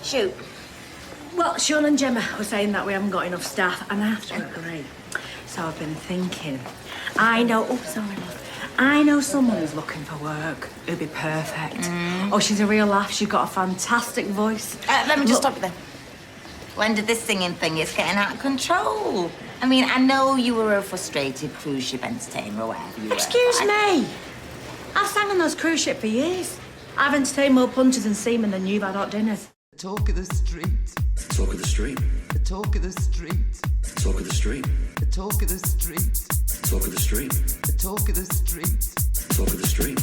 Shoot. Well, Sean and Gemma were saying that we haven't got enough staff, and I have to agree. So I've been thinking, I know someone who's looking for work who'd be perfect. Oh, she's a real laugh. She's got a fantastic voice. Let me just stop you there. When did this singing thing is getting out of control? I mean, I know you were a frustrated cruise ship entertainer or whatever you were. Excuse me. I've sang on those cruise ship for years. I've entertained more punters and seamen than you've had hot dinners. The talk of the street. The talk of the street. The talk of the street. The talk of the street. The talk of the street. The talk of the street. The talk of the street. The talk of the street.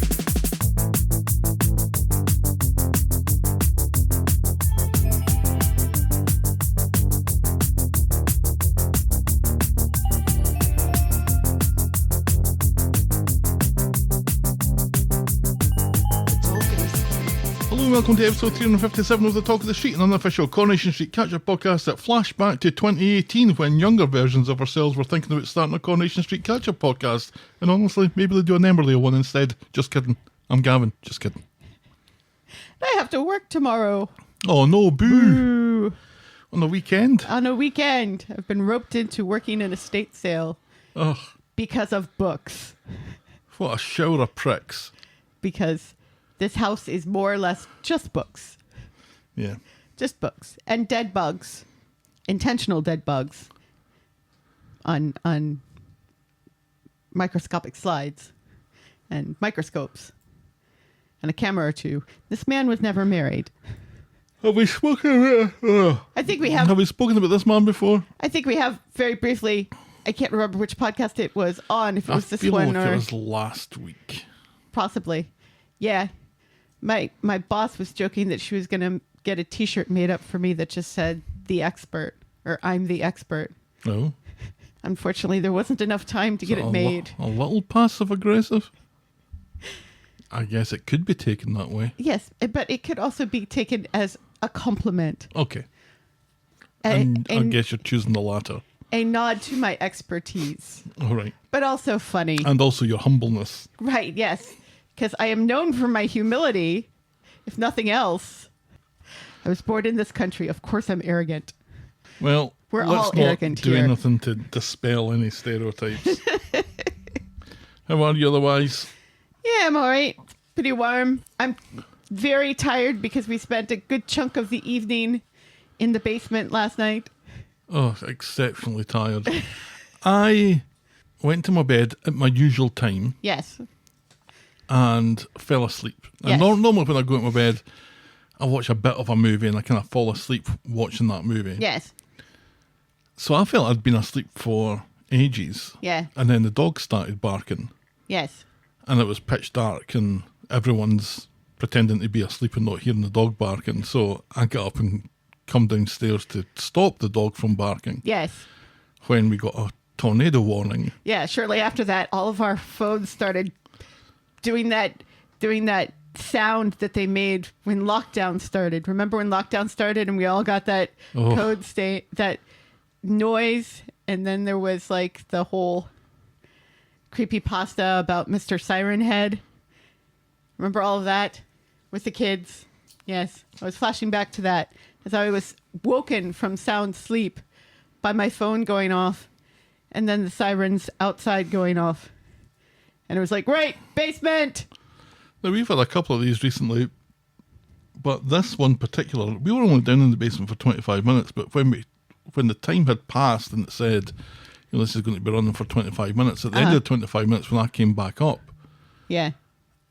Welcome to episode 357 of The Talk of the Street, an unofficial Coronation Street catch-up podcast that flashback to 2018 when younger versions of ourselves were thinking about starting a Coronation Street catch-up podcast. And honestly, maybe they'll do an Emberley one instead. Just kidding. I'm Gavin. Just kidding. I have to work tomorrow. Oh no, Boo. On the weekend? On a weekend. I've been roped into working an estate sale. Ugh. Because of books. What a shower of pricks. Because this house is more or less just books. Yeah. Just books. And dead bugs. Intentional dead bugs. On microscopic slides. And microscopes. And a camera or two. This man was never married. Have we spoken about I think we have. Have we spoken about this man before? I think we have very briefly. I can't remember which podcast it was on. If it was this one like or it was last week. Possibly. Yeah. My boss was joking that she was going to get a t-shirt made up for me that just said "The Expert" or "I'm the Expert." Oh. Unfortunately, there wasn't enough time to get it made. A little passive-aggressive? I guess it could be taken that way. Yes, but it could also be taken as a compliment. Okay. And I guess you're choosing the latter. A nod to my expertise. All right. But also funny. And also your humbleness. Right, yes. Because I am known for my humility, if nothing else. I was born in this country. Of course I'm arrogant. Well, we're let's all not arrogant do here. anything to dispel any stereotypes. How are you otherwise? Yeah, I'm all right. Pretty warm. I'm very tired because we spent a good chunk of the evening in the basement last night. Oh, exceptionally tired. I went to my bed at my usual time. Yes. And fell asleep. Yes. And normally when I go to my bed, I watch a bit of a movie and I kind of fall asleep watching that movie. Yes. So I felt I'd been asleep for ages. Yeah. And then the dog started barking. Yes. And it was pitch dark and everyone's pretending to be asleep and not hearing the dog barking. So I got up and come downstairs to stop the dog from barking. Yes. When we got a tornado warning. Yeah, shortly after that, all of our phones started doing that sound that they made when lockdown started. Remember when lockdown started and we all got that code state, that noise, and then there was like the whole creepypasta about Mr. Siren Head. Remember all of that with the kids? Yes, I was flashing back to that as I was woken from sound sleep by my phone going off and then the sirens outside going off. And it was like, right, basement. Now, we've had a couple of these recently, but this one particular, we were only down in the basement for 25 minutes, but when the time had passed and it said, you know, this is going to be running for 25 minutes, at the end of the 25 minutes when I came back up, yeah,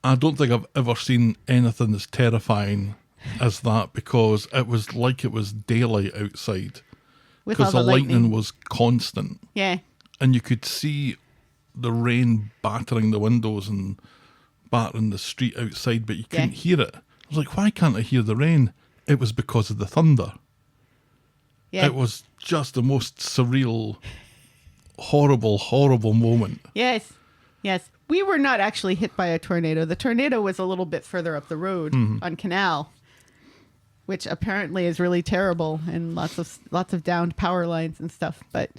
I don't think I've ever seen anything as terrifying as that, because it was like it was daylight outside. Because the lightning was constant. Yeah. And you could see the rain battering the windows and battering the street outside, but you couldn't hear it. I was like, why can't I hear the rain? It was because of the thunder. Yeah. It was just the most surreal, horrible, horrible moment. Yes. Yes. We were not actually hit by a tornado. The tornado was a little bit further up the road on Canal, which apparently is really terrible, and lots of downed power lines and stuff. But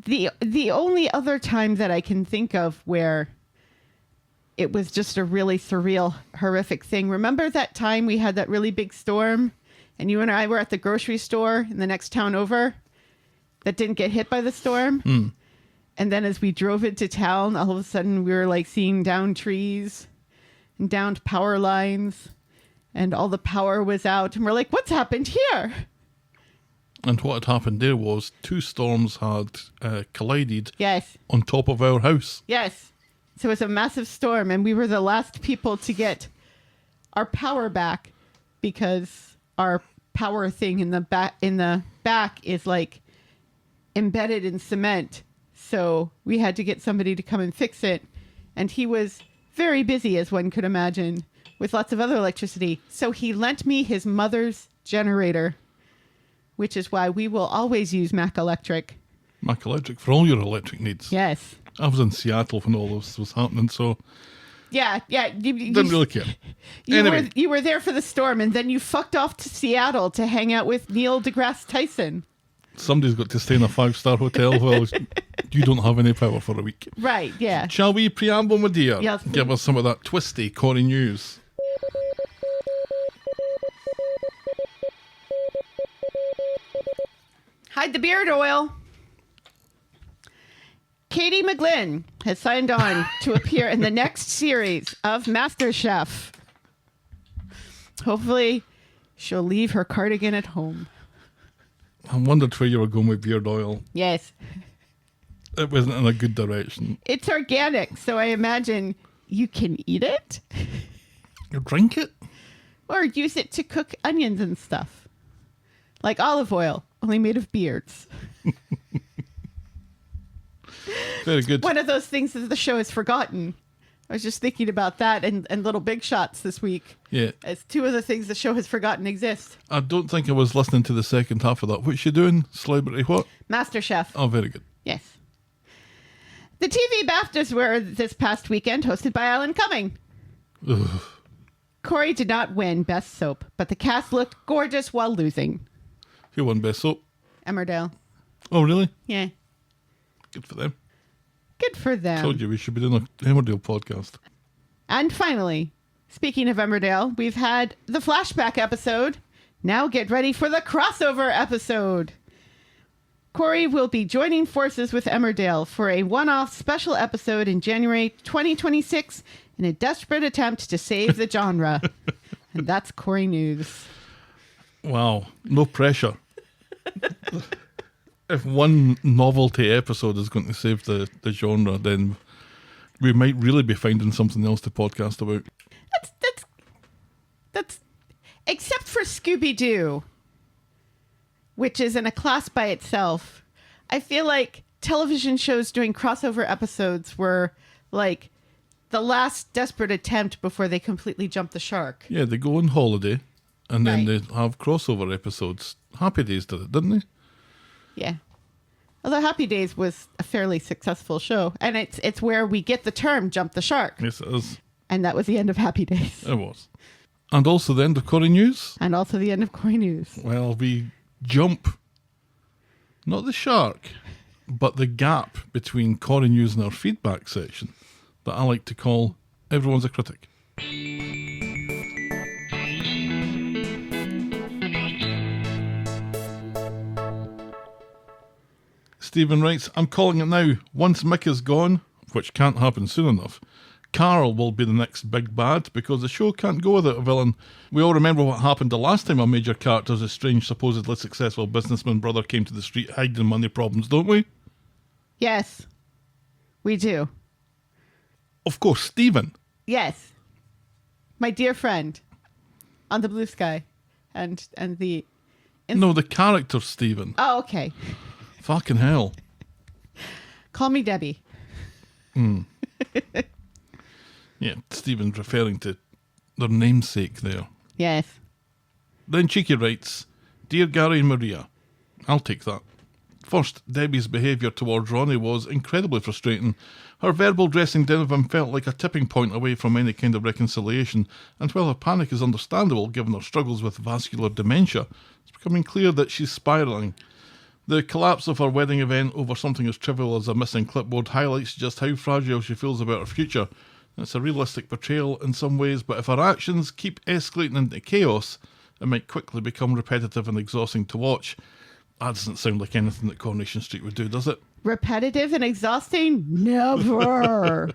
the only other time that I can think of where it was just a really surreal, horrific thing. Remember that time we had that really big storm and you and I were at the grocery store in the next town over that didn't get hit by the storm. And then as we drove into town, all of a sudden we were like seeing downed trees and downed power lines, and all the power was out. And we're like, what's happened here? And what had happened there was 2 storms had collided Yes. on top of our house. Yes. So it was a massive storm, and we were the last people to get our power back because our power thing in the back is like embedded in cement. So we had to get somebody to come and fix it. And he was very busy, as one could imagine, with lots of other electricity. So he lent me his mother's generator, which is why we will always use Mac Electric. Mac Electric for all your electric needs. Yes. I was in Seattle when all this was happening, so Yeah. didn't really care. Anyway, You were there for the storm, and then you fucked off to Seattle to hang out with Neil deGrasse Tyson. somebody's got to stay in a 5-star hotel while you don't have any power for a week. Right, yeah. Shall we preamble, my dear? Yes. Give us some of that twisty Corrie news. Hide the beard oil. Katie McGlynn has signed on to appear in the next series of MasterChef. Hopefully, she'll leave her cardigan at home. I wondered where you were going with beard oil. Yes. It wasn't in a good direction. It's organic, so I imagine you can eat it You drink it? or use it to cook onions and stuff. Like olive oil, only made of beards. Very good. One of those things that the show has forgotten. I was just thinking about that and Little Big Shots this week. Yeah. As 2 of the things the show has forgotten exist. I don't think I was listening to the second half of that. What's you doing? Celebrity what? MasterChef. Oh, very good. Yes. The TV BAFTAs were this past weekend, hosted by Alan Cumming. Ugh. Corey did not win Best Soap, but the cast looked gorgeous while losing. Who won Best Soap? Emmerdale. Oh, really? Yeah. Good for them. Good for them. Told you we should be doing a Emmerdale podcast. And finally, speaking of Emmerdale, we've had the Flashback episode. Now get ready for the crossover episode. Corey will be joining forces with Emmerdale for a one-off special episode in January 2026 in a desperate attempt to save the genre. And that's Corey News. Wow. No pressure. If one novelty episode is going to save the genre, then we might really be finding something else to podcast about. That's except for Scooby-Doo, which is in a class by itself. I feel like television shows doing crossover episodes were like the last desperate attempt before they completely jump the shark. Yeah, they go on holiday and then Right. they have crossover episodes. Happy Days did it, didn't they? Yeah. Although Happy Days was a fairly successful show, and it's where we get the term "jump the shark," Yes, it is. and that was the end of Happy Days, It was. And also the end of Corrie News. and also the end of Corey News. Well, we jump, not the shark, but the gap between Corrie News and our feedback section that I like to call Everyone's a Critic. Stephen writes, I'm calling it now. Once Mick is gone, which can't happen soon enough, Carl will be the next big bad because the show can't go without a villain. We all remember what happened the last time a major character's estranged, supposedly successful businessman brother came to the street hiding money problems, don't we? Yes, we do. Of course, Stephen. Yes, my dear friend on the blue sky, and the. No, the character Stephen. Oh, okay. Fucking hell. Call me Debbie. Yeah, Stephen's referring to their namesake there. Yes. Then Cheeky writes, Dear Gary and Maria, I'll take that. First, Debbie's behaviour towards Ronnie was incredibly frustrating. Her verbal dressing down of him felt like a tipping point away from any kind of reconciliation, and while her panic is understandable given her struggles with vascular dementia, it's becoming clear that she's spiralling. The collapse of her wedding event over something as trivial as a missing clipboard highlights just how fragile she feels about her future. It's a realistic portrayal in some ways, but if her actions keep escalating into chaos, it might quickly become repetitive and exhausting to watch. That doesn't sound like anything that Coronation Street would do, does it? Repetitive and exhausting? Never.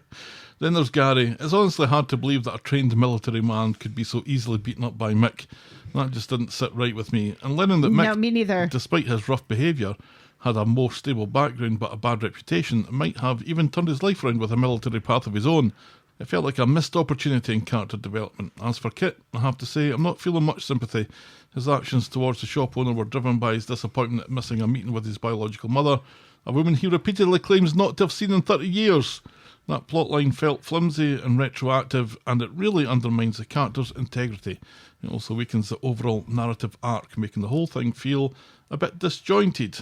Then there's Gary. It's honestly hard to believe that a trained military man could be so easily beaten up by Mick. That just didn't sit right with me. And learning that Mick, No, me neither. despite his rough behaviour, had a more stable background but a bad reputation, and might have even turned his life around with a military path of his own. It felt like a missed opportunity in character development. As for Kit, I have to say, I'm not feeling much sympathy. His actions towards the shop owner were driven by his disappointment at missing a meeting with his biological mother, a woman he repeatedly claims not to have seen in 30 years. That plotline felt flimsy and retroactive, and it really undermines the character's integrity. It also weakens the overall narrative arc, making the whole thing feel a bit disjointed.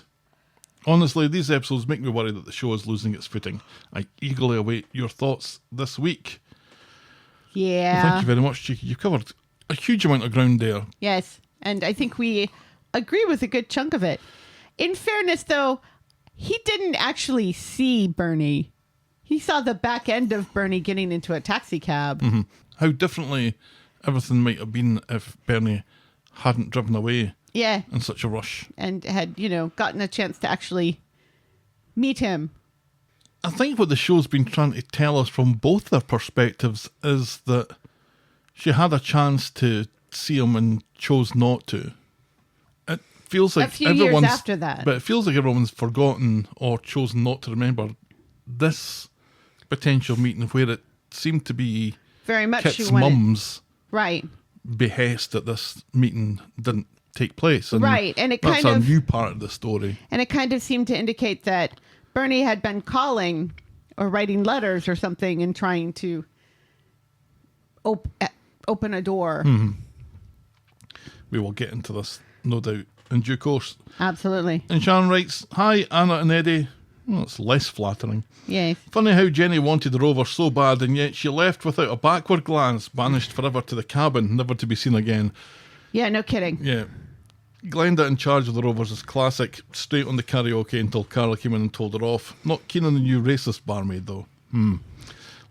Honestly, these episodes make me worry that the show is losing its footing. I eagerly await your thoughts this week. Yeah. Well, thank you very much, Cheeky. You've covered a huge amount of ground there. Yes, and I think we agree with a good chunk of it. In fairness, though, he didn't actually see Bernie. He saw the back end of Bernie getting into a taxi cab. Mm-hmm. How differently everything might have been if Bernie hadn't driven away Yeah, in such a rush. and had, gotten a chance to actually meet him. I think what the show's been trying to tell us from both their perspectives is that she had a chance to see him and chose not to. It feels like A few years after that. But it feels like everyone's forgotten or chosen not to remember this potential meeting where it seemed to be Very much Kit's she wanted. mum's Right. behest that this meeting didn't take place. And Right, and it that's kind a of- new part of the story. And it kind of seemed to indicate that Bernie had been calling or writing letters or something and trying to open a door. We will get into this, no doubt, in due course. Absolutely. And Sharon writes, "Hi, Anna and Eddie." Well, it's less flattering. Yes. Funny how Jenny wanted the Rover so bad, and yet she left without a backward glance, banished forever to the cabin, never to be seen again. Yeah, no kidding. Yeah. Glenda in charge of the Rovers is classic. Straight on the karaoke until Carla came in and told her off. Not keen on the new racist barmaid, though.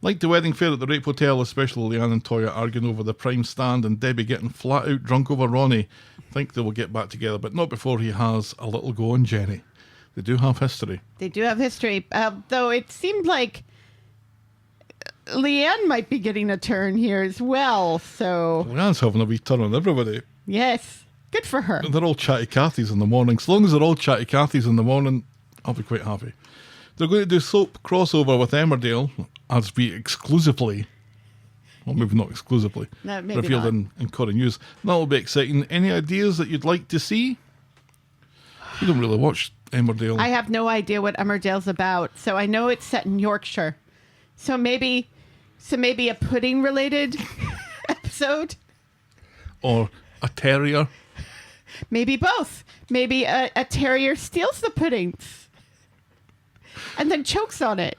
Like the wedding fair at the Rape Hotel, especially Leanne and Toya arguing over the prime stand and Debbie getting flat out drunk over Ronnie. Think they will get back together, but not before he has a little go on Jenny. They do have history. They do have history, though it seemed like Leanne might be getting a turn here as well. So, Leanne's having a wee turn on everybody. yes, good for her. They're all chatty Cathys in the morning. As long as they're all chatty Cathys in the morning, I'll be quite happy. They're going to do soap crossover with Emmerdale, as we exclusively, well, maybe not exclusively, No, maybe revealed not. in Corrie News. That'll be exciting. Any ideas that you'd like to see? You don't really watch Emmerdale. I have no idea what Emmerdale's about, so I know it's set in Yorkshire. So maybe a pudding-related episode. Or a terrier. Maybe both. Maybe a terrier steals the puddings and then chokes on it.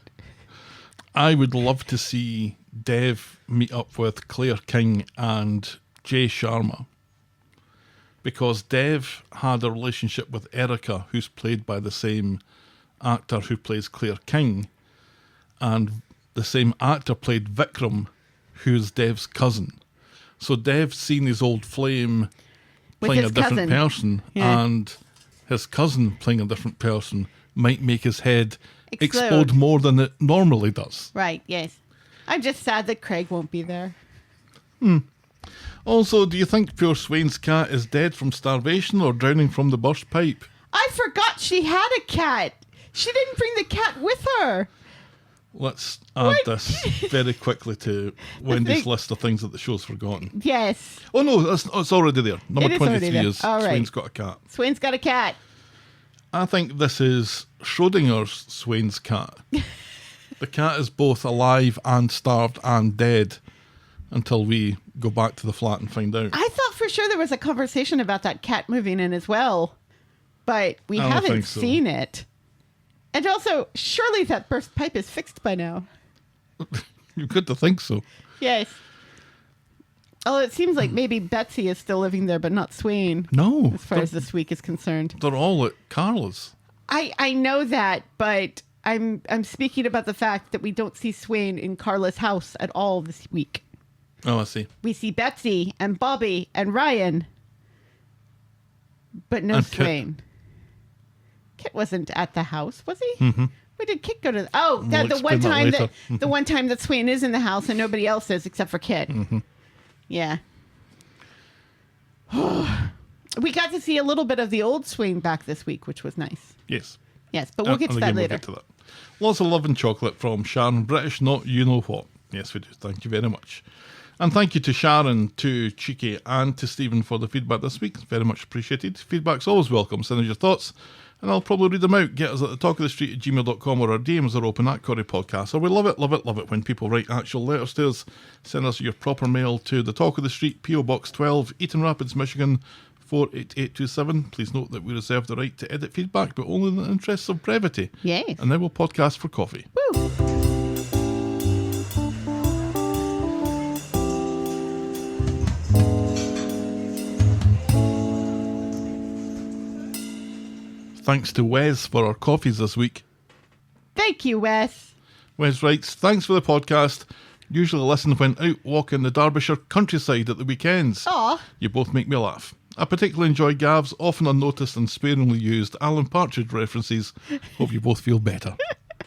I would love to see Dev meet up with Claire King and Jay Sharma, because Dev had a relationship with Erica, who's played by the same actor who plays Claire King, and the same actor played Vikram, who's Dev's cousin. So Dev's seen his old flame With playing his a different cousin. person, Yeah. and his cousin playing a different person might make his head Explode. explode more than it normally does. Right, yes. I'm just sad that Craig won't be there. Also, do you think poor Swain's cat is dead from starvation or drowning from the burst pipe? I forgot she had a cat. She didn't bring the cat with her. Let's add What? this very quickly to Wendy's think- list of things that the show's forgotten. Yes. Oh no, it's already there. Number It is already 23 there. is All right. Swain's got a cat. Swain's got a cat. I think this is Schrodinger's Swain's cat. The cat is both alive and starved and dead until we go back to the flat and find out. I thought for sure there was a conversation about that cat moving in as well, but we I don't haven't think so. seen it. And also, surely that burst pipe is fixed by now. You've got to think so. Yes. Oh, it seems like maybe Betsy is still living there, but not Swain, No, as far as this week is concerned. they're all at Carla's. I know that, but I'm speaking about the fact that we don't see Swain in Carla's house at all this week. Oh, I see. We see Betsy and Bobby and Ryan, But no And Kit. Swain. Kit wasn't at the house, was he? Mm-hmm. Where did Kit go to? Oh, We'll the one explain that time later. that the one time that Swain is in the house and nobody else is except for Kit. Mm-hmm. Yeah. We got to see a little bit of the old Swain back this week, which was nice. Yes. Yes, but we'll get to And that again, later. We'll get to that. Lots of love and chocolate from Sharon British, not you know what. Yes, we do. Thank you very much. And thank you to Sharon, to Cheeky, and to Stephen for the feedback this week. It's very much appreciated. Feedback's always welcome. Send us your thoughts, and I'll probably read them out. Get us at the talkofthestreet@gmail.com, or our DMs are open at Corrie Podcast. Or we love it when people write actual letters to us. Send us your proper mail to the Talk of the Street, P.O. Box 12, Eaton Rapids, Michigan 48827. Please note that we reserve the right to edit feedback, but only in the interests of brevity. Yes. And then we'll podcast for coffee. Woo. Thanks to Wes for our coffees this week. Thank you, Wes. Wes writes, thanks for the podcast. Usually listen when out walking the Derbyshire countryside at the weekends. Aw. You both make me laugh. I particularly enjoy Gav's often unnoticed and sparingly used Alan Partridge references. Hope you both feel better.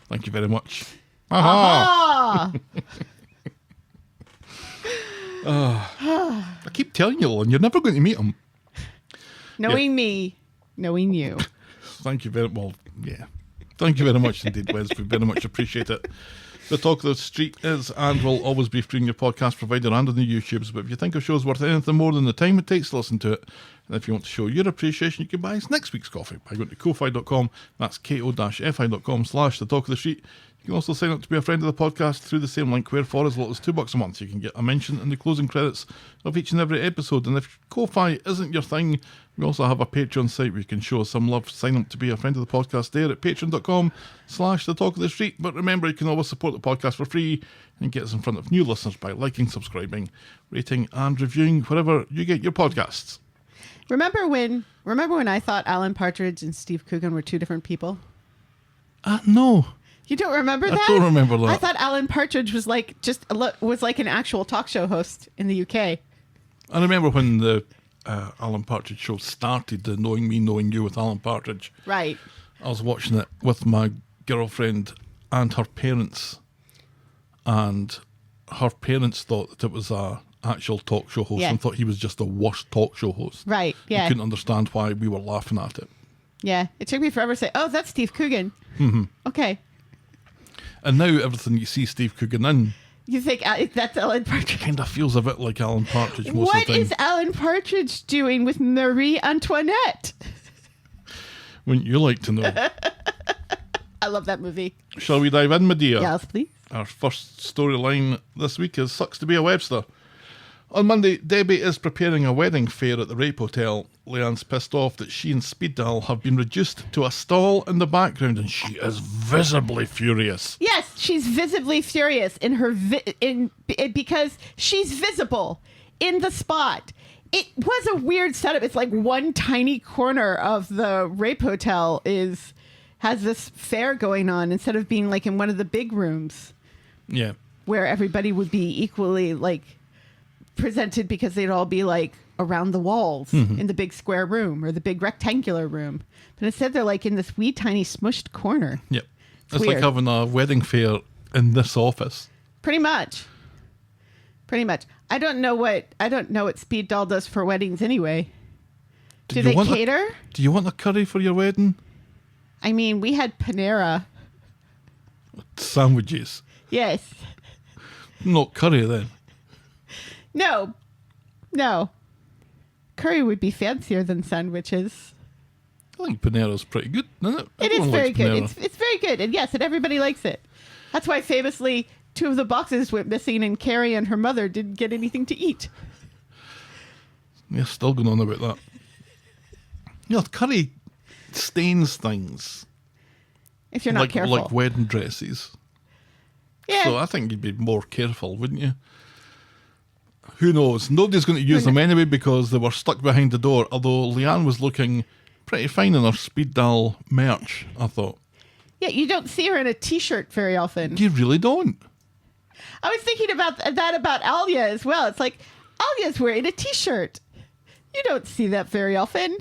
Thank you very much. Aha! Ah. I keep telling you, Lon, you're never going to meet him. Knowing me, knowing you. Thank you very well. Yeah. Thank you very much indeed, Wes. We very much appreciate it. The Talk of the Street is and will always be free on your podcast provider and on the YouTubes. But if you think a show's worth anything more than the time it takes to listen to it, and if you want to show your appreciation, you can buy us next week's coffee by going to ko-fi.com. That's ko-fi.com/the Talk of the Street. You can also sign up to be a friend of the podcast through the same link, where for as little as $2 a month you can get a mention in the closing credits of each and every episode. And if Ko-Fi isn't your thing, we also have a Patreon site where you can show us some love. Sign up to be a friend of the podcast there at patreon.com/the Talk of the Street. But remember, you can always support the podcast for free and get us in front of new listeners by liking, subscribing, rating and reviewing wherever you get your podcasts. Remember when I thought Alan Partridge and Steve Coogan were two different people? No. You don't remember that? I don't remember that. I thought Alan Partridge was like an actual talk show host in the UK. I remember when the Alan Partridge show started, the Knowing Me, Knowing You with Alan Partridge. Right. I was watching it with my girlfriend and her parents, and her parents thought that it was a actual talk show host and thought he was just the worst talk show host. Right, yeah. They couldn't understand why we were laughing at it. Yeah. It took me forever to say, oh, that's Steve Coogan. Mm-hmm. Okay. And now everything you see Steve Coogan in You think that's Alan Partridge? kind of feels a bit like Alan Partridge most What of the time. is Alan Partridge doing with Marie Antoinette? Wouldn't you like to know? I love that movie. Shall we dive in, my dear? Yes, please. Our first storyline this week is Sucks to be a Webster. On Monday, Debbie is preparing a wedding fair at the Rape Hotel. Leanne's pissed off that she and Speed Dial have been reduced to a stall in the background, and she is visibly furious. Yes, she's visibly furious in her because she's visible in the spot. It was a weird setup. It's like one tiny corner of the Rape Hotel has this fair going on instead of being like in one of the big rooms. Yeah. Where everybody would be equally like presented because they'd all be like around the walls in the big square room or the big rectangular room. But instead they're like in this wee tiny smushed corner. Yep. It's weird. like having a wedding fair in this office. Pretty much. I don't know what Speed Doll does for weddings anyway. Do they cater? Do you want a curry for your wedding? I mean, we had Panera. Sandwiches. Yes. Not curry then. No. Curry would be fancier than sandwiches. I think Panera's pretty good, isn't it? It is Everyone very likes good. Panera. It's very good. And yes, and everybody likes it. That's why famously 2 of the boxes went missing and Carrie and her mother didn't get anything to eat. You're still going on about that. You know, curry stains things. If you're not careful. Like wedding dresses. Yeah. So I think you'd be more careful, wouldn't you? Who knows? Nobody's going to use them anyway because they were stuck behind the door, although Leanne was looking pretty fine in her Speed Dial merch, I thought. Yeah, you don't see her in a t-shirt very often. You really don't. I was thinking about that about Alia as well. It's like, Alia's wearing a t-shirt. You don't see that very often.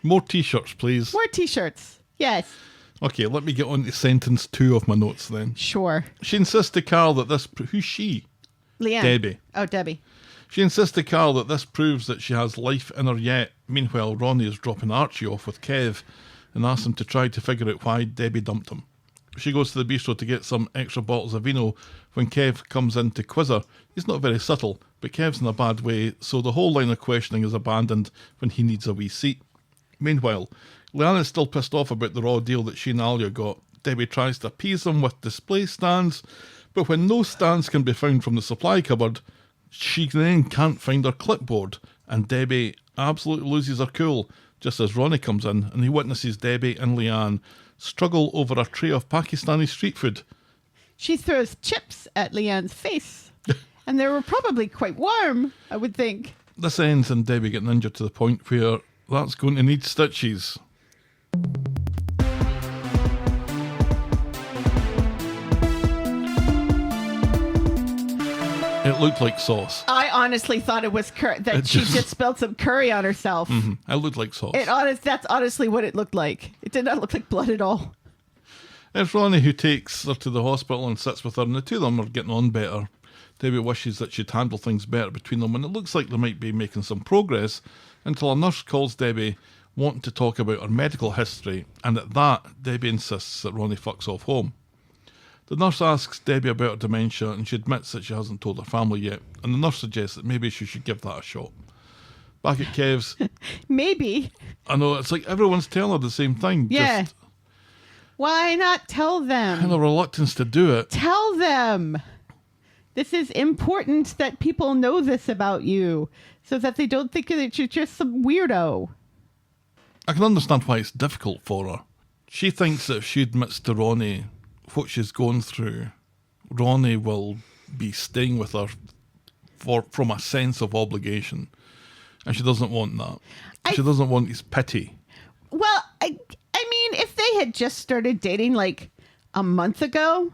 More T-shirts, please. More T-shirts. Yes. Okay, let me get on to sentence 2 of my notes then. Sure. She insists to Carl that this... Who's she? Leanne. Debbie. Oh, Debbie. She insists to Carl that this proves that she has life in her yet. Meanwhile, Ronnie is dropping Archie off with Kev and asks him to try to figure out why Debbie dumped him. She goes to the bistro to get some extra bottles of vino when Kev comes in to quiz her. He's not very subtle, but Kev's in a bad way, so the whole line of questioning is abandoned when he needs a wee seat. Meanwhile, Leanna's still pissed off about the raw deal that she and Alia got. Debbie tries to appease them with display stands, but when no stands can be found from the supply cupboard, she then can't find her clipboard, and Debbie absolutely loses her cool just as Ronnie comes in and he witnesses Debbie and Leanne struggle over a tray of Pakistani street food. She throws chips at Leanne's face, and they were probably quite warm, I would think. This ends in Debbie getting injured to the point where that's going to need stitches. It looked like sauce. I honestly thought it was that she just spilled some curry on herself. Mm-hmm. It looked like sauce. That's honestly what it looked like. It did not look like blood at all. It's Ronnie who takes her to the hospital and sits with her, and the two of them are getting on better. Debbie wishes that she'd handle things better between them, and it looks like they might be making some progress until a nurse calls Debbie wanting to talk about her medical history, and at that, Debbie insists that Ronnie fucks off home. The nurse asks Debbie about her dementia, and she admits that she hasn't told her family yet, and the nurse suggests that maybe she should give that a shot. Back at Kev's... Maybe. I know, it's like everyone's telling her the same thing. Yeah. Just why not tell them? kind of reluctance to do it. Tell them. This is important that people know this about you so that they don't think that you're just some weirdo. I can understand why it's difficult for her. She thinks that if she admits to Ronnie what she's going through, Ronnie will be staying with her from a sense of obligation. And she doesn't want that. She doesn't want his pity. Well, I mean, if they had just started dating like a month ago,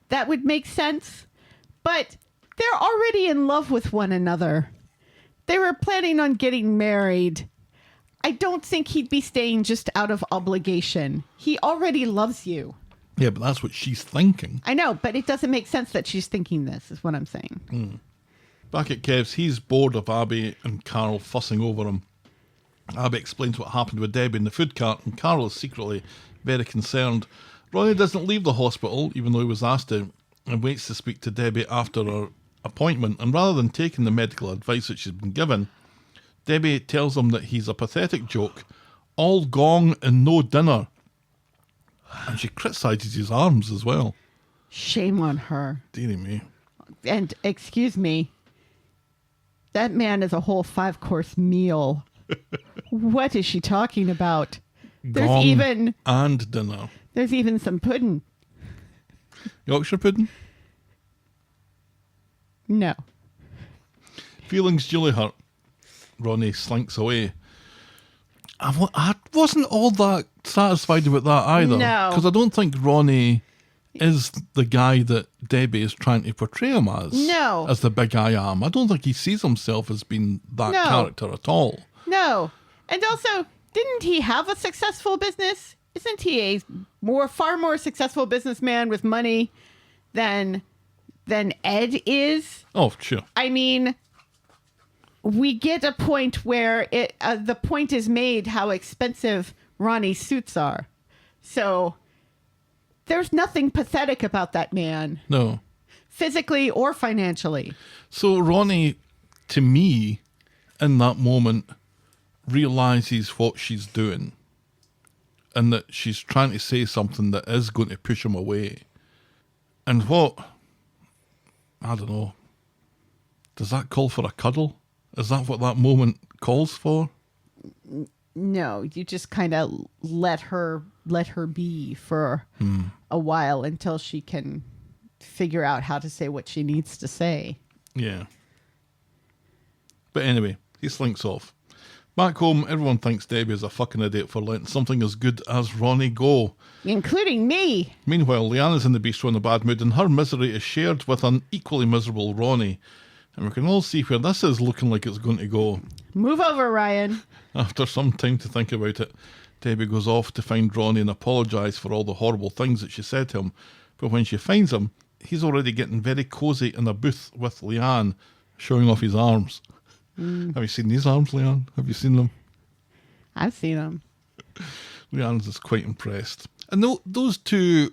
that would make sense. But they're already in love with one another. They were planning on getting married. I don't think he'd be staying just out of obligation. He already loves you. Yeah, but that's what she's thinking. I know, but it doesn't make sense that she's thinking this, is what I'm saying. Back at Kev's, he's bored of Abby and Carol fussing over him. Abby explains what happened with Debbie in the food cart, and Carol is secretly very concerned. Ronnie doesn't leave the hospital, even though he was asked to, and waits to speak to Debbie after her appointment. And rather than taking the medical advice that she's been given, Debbie tells him that he's a pathetic joke, all gong and no dinner. And she criticises his arms as well. Shame on her. Dearie me. And excuse me, that man is a whole 5-course meal. What is she talking about? Gong and dinner. There's even some pudding. Yorkshire pudding? No. Feelings duly hurt. Ronnie slinks away. I wasn't all that satisfied with that either. No. Because I don't think Ronnie is the guy that Debbie is trying to portray him as. No. As the big I am. I don't think he sees himself as being that character at all. No. And also, didn't he have a successful business? Isn't he a far more successful businessman with money than Ed is? Oh, sure. I mean, we get a point where the point is made how expensive Ronnie's suits are. So there's nothing pathetic about that man. No. Physically or financially. So Ronnie, to me, in that moment, realizes what she's doing. And that she's trying to say something that is going to push him away. And I don't know. Does that call for a cuddle? Is that what that moment calls for? No, you just kind of let her be for a while until she can figure out how to say what she needs to say. Yeah. But anyway, he slinks off. Back home, everyone thinks Debbie is a fucking idiot for letting something as good as Ronnie go. Including me. Meanwhile, Leanna's in the bistro in a bad mood, and her misery is shared with an equally miserable Ronnie. And we can all see where this is looking like it's going to go. Move over, Ryan. After some time to think about it, Debbie goes off to find Ronnie and apologise for all the horrible things that she said to him. But when she finds him, he's already getting very cosy in a booth with Leanne, showing off his arms. Have you seen these arms, Leanne? Have you seen them? I've seen them. Leanne's just quite impressed. And those two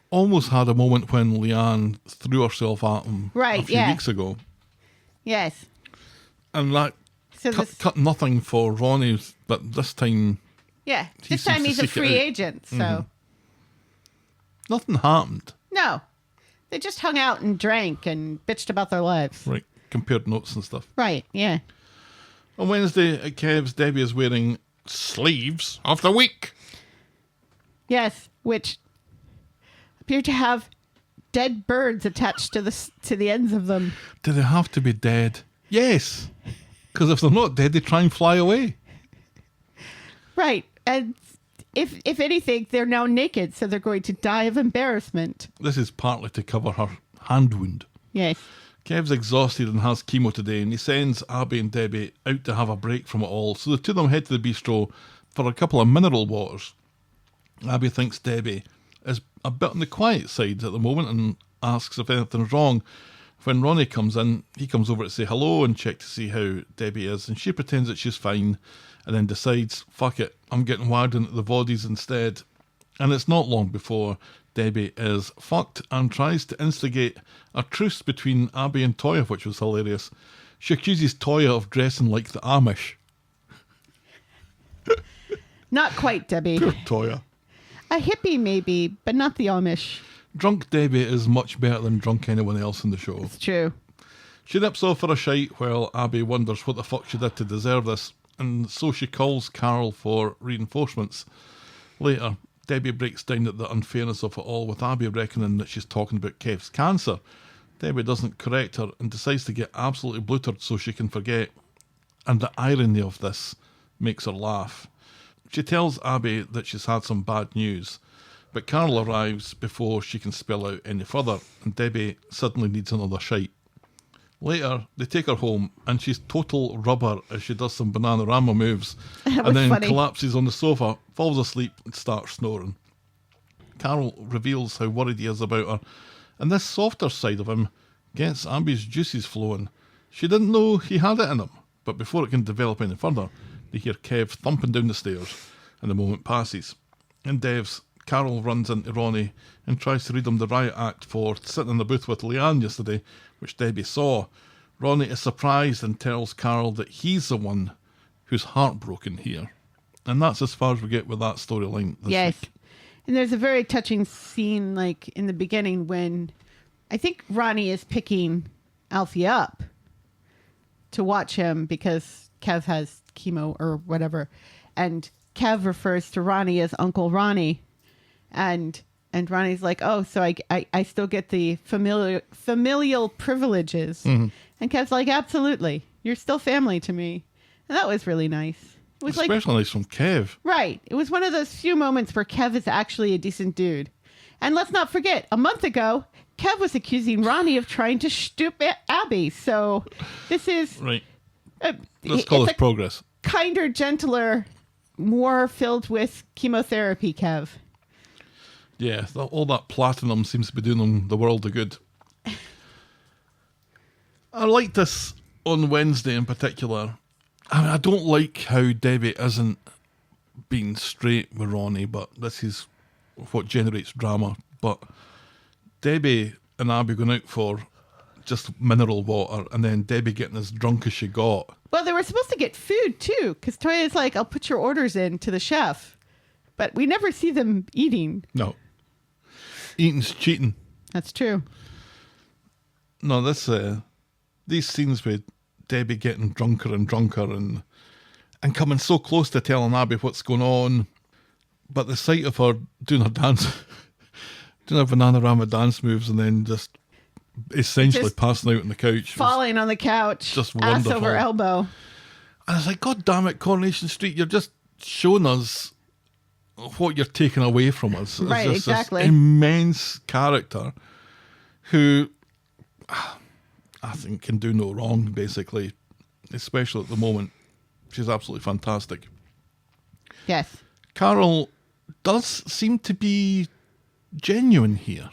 almost had a moment when Leanne threw herself at him a few weeks ago. Yes. And that cut nothing for Ronnie, but this time... Yeah, this time he's a free agent, so... Nothing happened. No. They just hung out and drank and bitched about their lives. Right, compared notes and stuff. Right, yeah. On Wednesday at Kev's, Debbie is wearing sleeves of the week. Yes, which appear to have dead birds attached to the ends of them. Do they have to be dead? Yes. Because if they're not dead, they try and fly away. Right. And if anything, they're now naked, so they're going to die of embarrassment. This is partly to cover her hand wound. Yes. Kev's exhausted and has chemo today, and he sends Abby and Debbie out to have a break from it all. So the two of them head to the bistro for a couple of mineral waters. Abby thinks Debbie is a bit on the quiet side at the moment and asks if anything's wrong. When Ronnie comes in, he comes over to say hello and check to see how Debbie is, and she pretends that she's fine and then decides, fuck it, I'm getting wired into the bodies instead. And it's not long before Debbie is fucked and tries to instigate a truce between Abby and Toya, which was hilarious. She accuses Toya of dressing like the Amish. Not quite, Debbie. Poor Toya. A hippie, maybe, but not the Amish. Drunk Debbie is much better than drunk anyone else in the show. It's true. She nips off for a shite while Abby wonders what the fuck she did to deserve this, and so she calls Carol for reinforcements. Later, Debbie breaks down at the unfairness of it all, with Abby reckoning that she's talking about Kev's cancer. Debbie doesn't correct her and decides to get absolutely blootered so she can forget. And the irony of this makes her laugh. She tells Abby that she's had some bad news, but Carol arrives before she can spell out any further, and Debbie suddenly needs another shite. Later, they take her home, and she's total rubber as she does some Bananarama moves, and then collapses on the sofa, falls asleep, and starts snoring. Carol reveals how worried he is about her, and this softer side of him gets Abby's juices flowing. She didn't know he had it in him, but before it can develop any further, they hear Kev thumping down the stairs, and the moment passes. In Dev's, Carol runs into Ronnie and tries to read him the riot act for sitting in the booth with Leanne yesterday, which Debbie saw. Ronnie is surprised and tells Carol that he's the one who's heartbroken here. And that's as far as we get with that storyline this week. And there's a very touching scene, like, in the beginning when I think Ronnie is picking Alfie up to watch him because Kev has chemo or whatever. And Kev refers to Ronnie as Uncle Ronnie. And Ronnie's like, oh, so I still get the familial privileges. Mm-hmm. And Kev's like, absolutely. You're still family to me. And that was really nice. It was especially nice from Kev. Right. It was one of those few moments where Kev is actually a decent dude. And let's not forget, a month ago, Kev was accusing Ronnie of trying to stoop Abby. So this is... Right. Let's call this progress. Kinder, gentler, more filled with chemotherapy, Kev. Yeah, all that platinum seems to be doing them the world of good. I like this on Wednesday in particular. I don't like how Debbie isn't being straight with Ronnie, but this is what generates drama. But Debbie and Abby going out for just mineral water, and then Debbie getting as drunk as she got. Well, they were supposed to get food too, because Toya's like, I'll put your orders in to the chef. But we never see them eating. No. Eating's cheating. That's true. No, these scenes with Debbie getting drunker and drunker and coming so close to telling Abby what's going on, but the sight of her doing her dance, doing her Bananarama dance moves and then just essentially passing out on the couch. Falling on the couch. Just ass wonderful. Over elbow. And it's like, God damn it, Coronation Street, you're just showing us what you're taking away from us. Right, exactly. This immense character who, I think can do no wrong, basically, especially at the moment. She's absolutely fantastic. Yes. Carol does seem to be genuine here.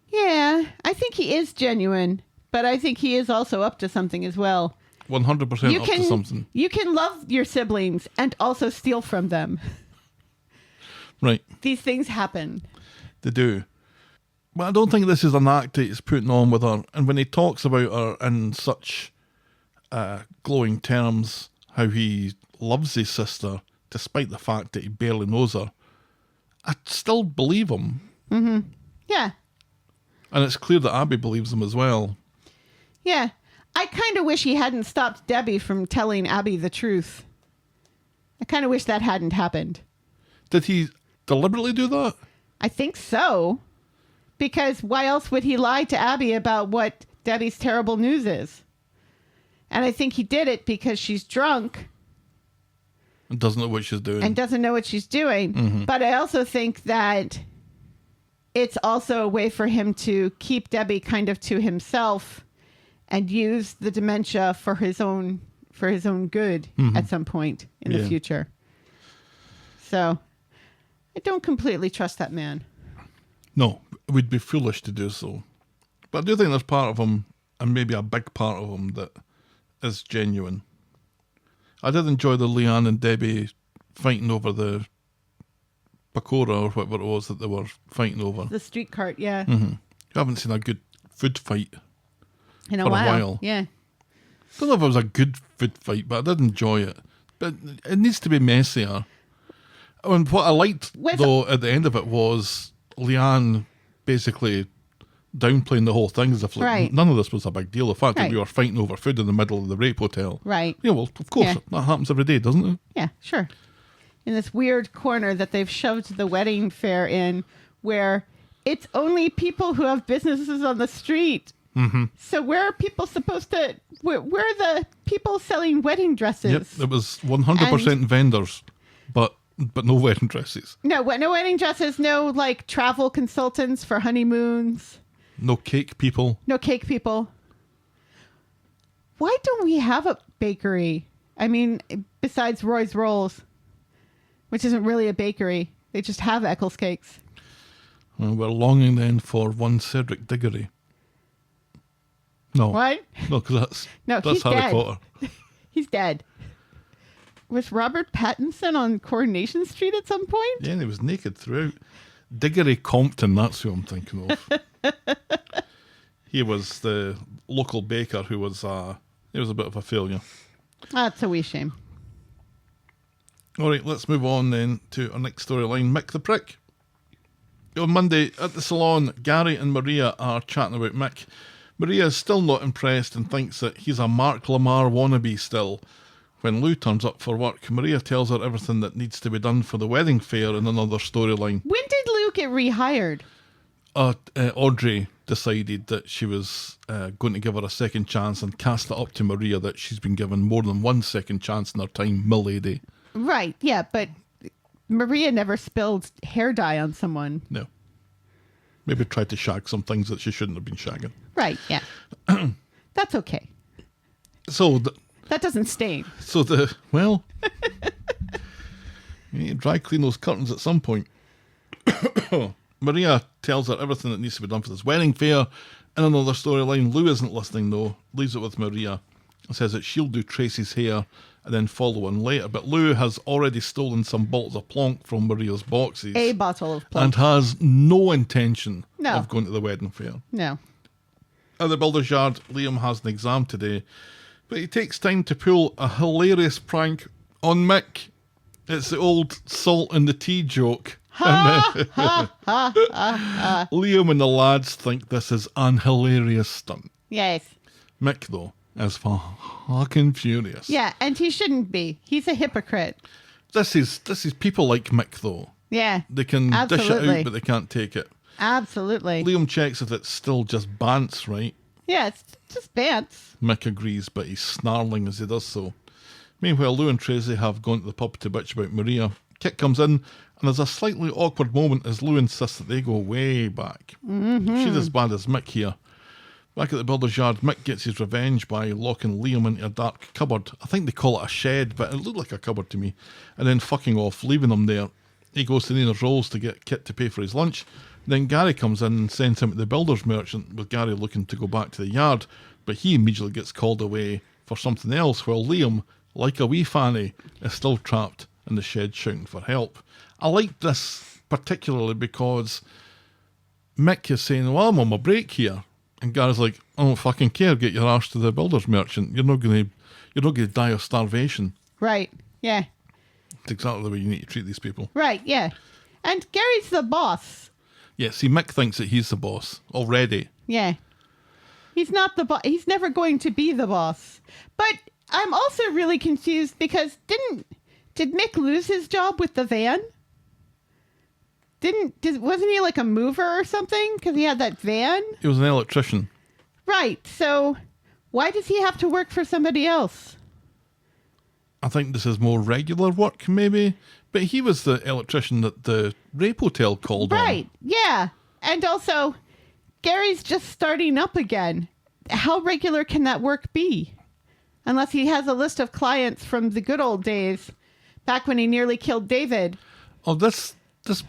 Yeah, I think he is genuine, but I think he is also up to something as well. 100% up to something. You can love your siblings and also steal from them. Right. These things happen. They do. But I don't think this is an act that he's putting on with her. And when he talks about her in such glowing terms, how he loves his sister, despite the fact that he barely knows her, I still believe him. Mm-hmm. Yeah. And it's clear that Abby believes him as well. Yeah. I kind of wish he hadn't stopped Debbie from telling Abby the truth. I kind of wish that hadn't happened. Did he deliberately do that? I think so. Because why else would he lie to Abby about what Debbie's terrible news is? And I think he did it because she's drunk. And doesn't know what she's doing. And doesn't know what she's doing. Mm-hmm. But I also think that it's also a way for him to keep Debbie kind of to himself and use the dementia for his own good at some point in the future. So I don't completely trust that man. No, it would be foolish to do so. But I do think there's part of him, and maybe a big part of him, that is genuine. I did enjoy the Leanne and Debbie fighting over the pakora or whatever it was that they were fighting over. The street cart, yeah. Mm-hmm. I haven't seen a good food fight in a for while. a while. Yeah. I don't know if it was a good food fight, but I did enjoy it. But it needs to be messier. And what I liked, though, at the end of it was Leanne basically downplaying the whole thing as if none of this was a big deal. The fact that we were fighting over food in the middle of the rape hotel. Right. Yeah, well, of course, that happens every day, doesn't it? Yeah, sure. In this weird corner that they've shoved the wedding fair in, where it's only people who have businesses on the street. Mm-hmm. So where are people supposed to... Where are the people selling wedding dresses? Yep, it was 100% vendors, but no wedding dresses. No wedding dresses, no like travel consultants for honeymoons. No cake people. No cake people. Why don't we have a bakery? I mean, besides Roy's Rolls, which isn't really a bakery. They just have Eccles cakes. Well, we're longing then for one Cedric Diggory. No. What? No, because that's he's Harry dead. Potter. He's dead. Was Robert Pattinson on Coronation Street at some point? Yeah, and he was naked throughout. Diggory Compton, that's who I'm thinking of. He was the local baker who was a bit of a failure. That's a wee shame. All right, let's move on then to our next storyline, Mick the Prick. On Monday at the salon, Gary and Maria are chatting about Mick. Maria is still not impressed and thinks that he's a Mark Lamar wannabe still. When Lou turns up for work, Maria tells her everything that needs to be done for the wedding fair in another storyline. When did Lou get rehired? Audrey decided that she was going to give her a second chance and cast it up to Maria that she's been given more than one second chance in her time, milady. Right, yeah, but Maria never spilled hair dye on someone. No. Maybe tried to shag some things that she shouldn't have been shagging. Right, yeah. That's okay. So... that doesn't stain. So you need to dry clean those curtains at some point. Maria tells her everything that needs to be done for this wedding fair. In another storyline, Lou isn't listening though, leaves it with Maria, and says that she'll do Tracy's hair and then follow on later. But Lou has already stolen some bottles of Plonk from Maria's boxes. A bottle of Plonk. And has no intention of going to the wedding fair. No. At the builder's yard, Liam has an exam today, but he takes time to pull a hilarious prank on Mick. It's the old salt in the tea joke. Liam and the lads think this is an hilarious stunt. Yes. Mick, though, is fucking furious. Yeah, and he shouldn't be. He's a hypocrite. This is people like Mick, though. Yeah. They can dish it out, but they can't take it. Absolutely. Liam checks if it's still just bants, right? Yeah, it's just bants. Mick agrees, but he's snarling as he does so. Meanwhile, Lou and Tracy have gone to the pub to bitch about Maria. Kit comes in, and there's a slightly awkward moment as Lou insists that they go way back. Mm-hmm. She's as bad as Mick here. Back at the builder's yard, Mick gets his revenge by locking Liam into a dark cupboard. I think they call it a shed, but it looked like a cupboard to me. And then fucking off, leaving him there. He goes to Nina's Rolls to get Kit to pay for his lunch. Then Gary comes in and sends him to the builder's merchant, with Gary looking to go back to the yard. But he immediately gets called away for something else, while Liam, like a wee fanny, is still trapped in the shed shouting for help. I like this particularly because Mick is saying, well, I'm on my break here. And Gary's like, I don't fucking care, get your arse to the builder's merchant. You're not gonna die of starvation. Right, yeah. It's exactly the way you need to treat these people. Right, yeah. And Gary's the boss. Yeah, see, Mick thinks that he's the boss already. Yeah. He's not the boss. He's never going to be the boss. But I'm also really confused because did Mick lose his job with the van? Wasn't he like a mover or something? Because he had that van? He was an electrician. Right. So why does he have to work for somebody else? I think this is more regular work, maybe. But he was the electrician that the rape hotel called on. Right. Yeah. And also, Gary's just starting up again. How regular can that work be? Unless he has a list of clients from the good old days, back when he nearly killed David. Oh, this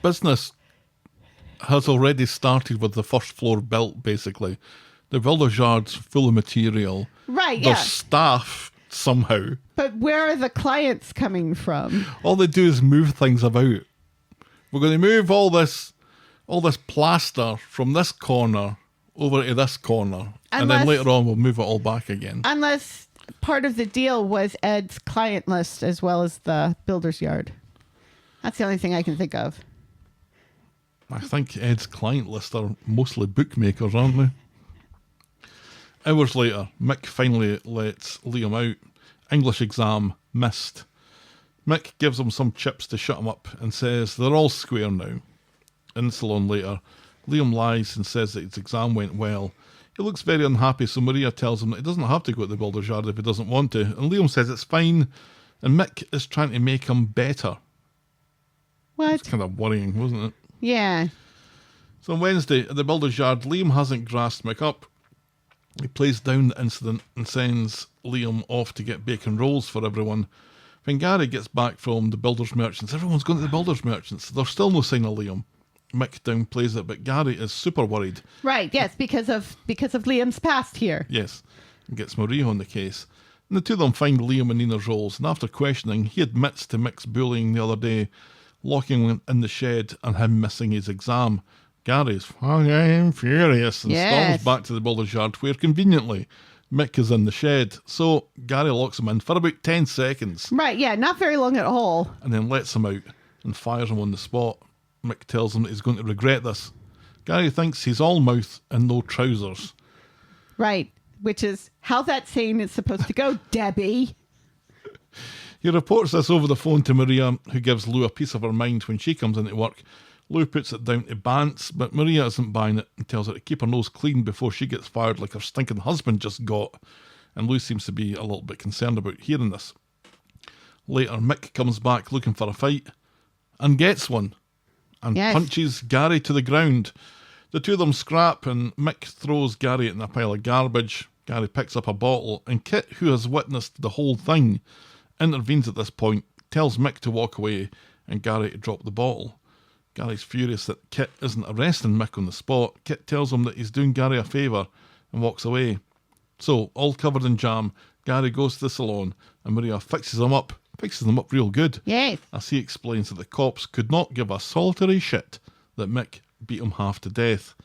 business has already started with the first floor built, basically. The builder's yard's full of material. Right, There's yeah. staff, somehow. But where are the clients coming from? All they do is move things about. We're going to move all this plaster from this corner over to this corner. And then later on, we'll move it all back again. Unless part of the deal was Ed's client list as well as the builder's yard. That's the only thing I can think of. I think Ed's client list are mostly bookmakers, aren't they? Hours later, Mick finally lets Liam out. English exam missed. Mick gives him some chips to shut him up and says they're all square now. In the salon later, Liam lies and says that his exam went well. He looks very unhappy, so Maria tells him that he doesn't have to go to the builder's yard if he doesn't want to. And Liam says it's fine, and Mick is trying to make him better. What? It's kind of worrying, wasn't it? Yeah. So on Wednesday, at the builder's yard, Liam hasn't grassed Mick up. He plays down the incident and sends Liam off to get bacon rolls for everyone. When Gary gets back from the builder's merchants, everyone's going to the builder's merchants. There's still no sign of Liam. Mick downplays it, but Gary is super worried. Right, yes, because of Liam's past here. Yes, and gets Maria on the case. And the two of them find Liam in Nina's Rolls, and after questioning, he admits to Mick's bullying the other day, locking him in the shed and him missing his exam. Gary's fucking furious and Yes. storms back to the builder's yard, where conveniently Mick is in the shed. So Gary locks him in for about 10 seconds Right, yeah, not very long at all. and then lets him out and fires him on the spot. Mick tells him that he's going to regret this. Gary thinks he's all mouth and no trousers. Right, which is how that saying is supposed to go, Debbie. He reports this over the phone to Maria, who gives Lou a piece of her mind when she comes into work. Lou puts it down to Bants, but Maria isn't buying it and tells her to keep her nose clean before she gets fired like her stinking husband just got. And Lou seems to be a little bit concerned about hearing this. Later, Mick comes back looking for a fight and gets one and Yes. punches Gary to the ground. The two of them scrap and Mick throws Gary in a pile of garbage. Gary picks up a bottle and Kit, who has witnessed the whole thing, intervenes at this point, tells Mick to walk away and Gary to drop the bottle. Gary's furious that Kit isn't arresting Mick on the spot. Kit tells him that he's doing Gary a favour and walks away. So, all covered in jam, Gary goes to the salon and Maria fixes them up real good. Yes. As he explains that the cops could not give a solitary shit that Mick beat him half to death.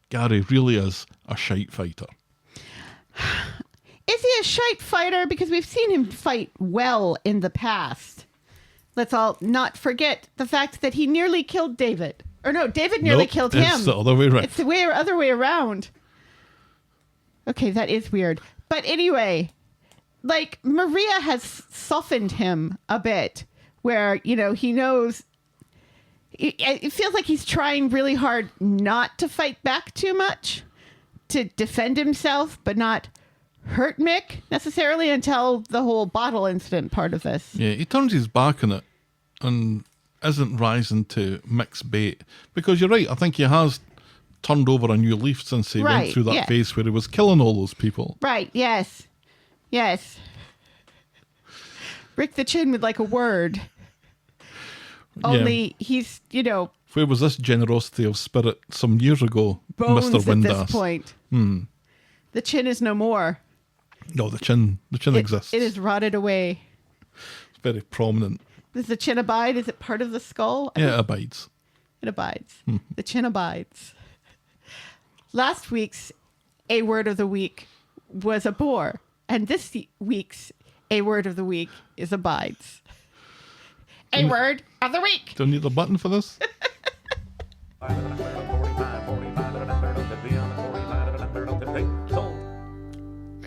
Gary really is a shite fighter. Is he a shite fighter? Because we've seen him fight well in the past. Let's all not forget the fact that he nearly killed David. Or no, David nearly Nope, killed him. It's the other way around. It's the other way around. Okay, that is weird. But anyway, like, Maria has softened him a bit, where, you know, he knows... It feels like he's trying really hard not to fight back too much, to defend himself, but not hurt Mick necessarily until the whole bottle incident part of this. Yeah, he turns his back on it and isn't rising to Mick's bait. Because you're right, I think he has turned over a new leaf since he went through that phase where he was killing all those people. Right, yes. Yes. Rick the Chin would like a word. Only he's, Where was this generosity of spirit some years ago, bones Mr. Windass? at this point. The chin is no more. No, the chin exists. It is rotted away. It's very prominent. Does the chin abide? Is it part of the skull? Yeah, it abides. It abides. The chin abides. Last week's A Word of the Week was a bore, and this week's A Word of the Week is abides. A Word of the Week. Do I need a button for this?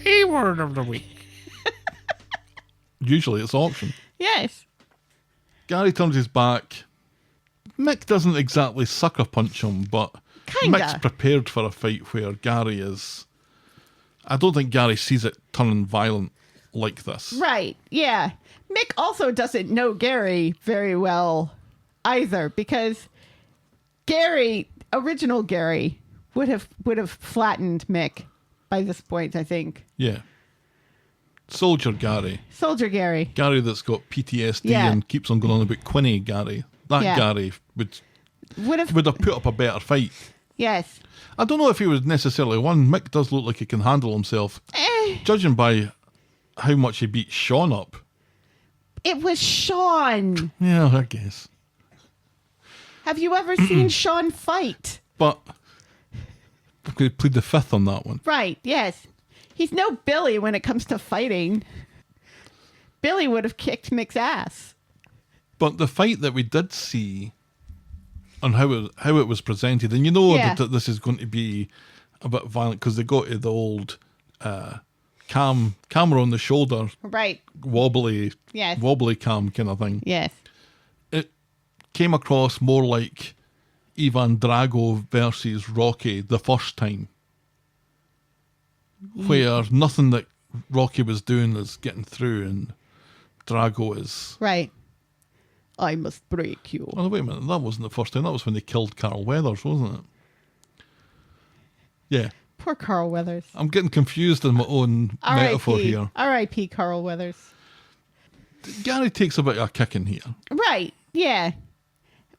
A Word of the Week. Usually it's auction. Yes. Gary turns his back. Mick doesn't exactly sucker punch him, but Kinda. Mick's prepared for a fight where Gary is... I don't think Gary sees it turning violent like this. Right, yeah. Mick also doesn't know Gary very well either, because original Gary would have flattened Mick by this point, I think. Yeah. Soldier Gary. Soldier Gary. Gary that's got PTSD Yeah. and keeps on going on about Quinny Gary. That Yeah. Gary would have Would have, put up a better fight. yes. I don't know if he was necessarily one. Mick does look like he can handle himself. Judging by how much he beat Sean up. It was Sean. Yeah, I guess. Have you ever seen Sean fight? But I'm going to plead the fifth on that one. Right, yes. He's no Billy when it comes to fighting. Billy would have kicked Mick's ass. But the fight that we did see and how it was presented, and Yeah. that this is going to be a bit violent because they go to the old camera on the shoulder, Right, wobbly Yes. cam kind of thing. yes. It came across more like Ivan Drago versus Rocky the first time, where nothing that Rocky was doing is getting through, and Drago is... Right. I must break you. Oh, wait a minute, that wasn't the first time. That was when they killed Carl Weathers, wasn't it? Yeah. Poor Carl Weathers. I'm getting confused in my own metaphor R.I.P. here. R.I.P. Carl Weathers. Gary takes a bit of a kicking here. Right, yeah.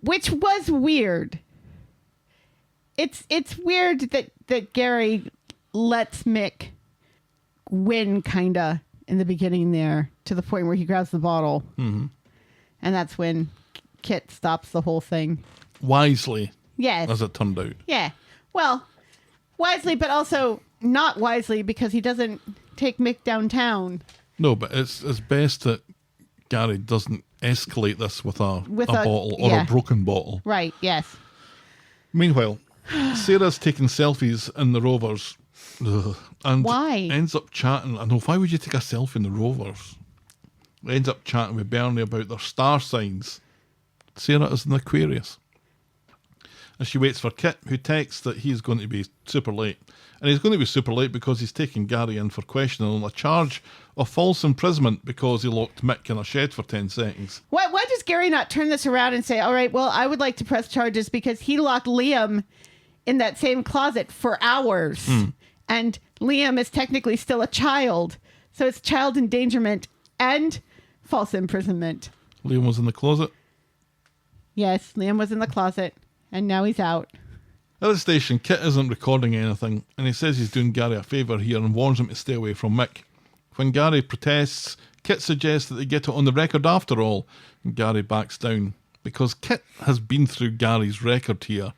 Which was weird. It's weird that Gary lets Mick win, kinda, in the beginning there, to the point where he grabs the bottle. Mm-hmm. And that's when Kit stops the whole thing. Wisely, Yes. as it turned out. Yeah. Well, wisely, but also not wisely, because he doesn't take Mick downtown. No, but it's best that Gary doesn't escalate this with a bottle or yeah. a broken bottle. Right, yes. Meanwhile, Sarah's taking selfies in the Rovers. Ugh, and Why? ends up chatting. I know, why would you take a selfie in the Rovers? Ends up chatting with Bernie about their star signs. Sarah is an Aquarius. And she waits for Kit, who texts that he's going to be super late. And he's going to be super late because he's taking Gary in for questioning on a charge of false imprisonment because he locked Mick in a shed for 10 seconds. Why does Gary not turn this around and say, all right, well, I would like to press charges because he locked Liam in that same closet for hours. And Liam is technically still a child. So it's child endangerment and false imprisonment. Liam was in the closet. Yes, Liam was in the closet, and now he's out. At the station, Kit isn't recording anything, and he says he's doing Gary a favour here and warns him to stay away from Mick. When Gary protests, Kit suggests that they get it on the record after all, and Gary backs down, because Kit has been through Gary's record here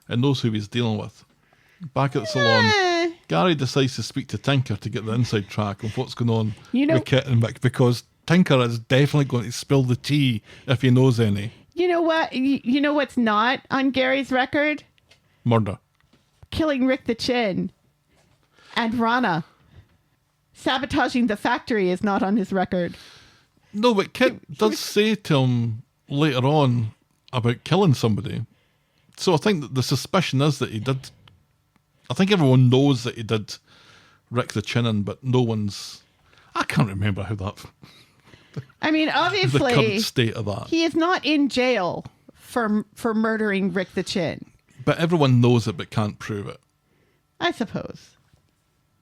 and knows who he's dealing with. Back at the salon, Gary decides to speak to Tinker to get the inside track of what's going on with Kit and Mick, because Tinker is definitely going to spill the tea if he knows any. You know what? You know what's not on Gary's record? Murder. Killing Rick the Chin and Rana. Sabotaging the factory is not on his record. No, but Kit does say to him later on about killing somebody. So I think that the suspicion is that he did. I think everyone knows that he did Rick the Chin in, but no one's. I can't remember how that. I mean, The obviously, current state of that. he is not in jail for murdering Rick the Chin. But everyone knows it but can't prove it. I suppose.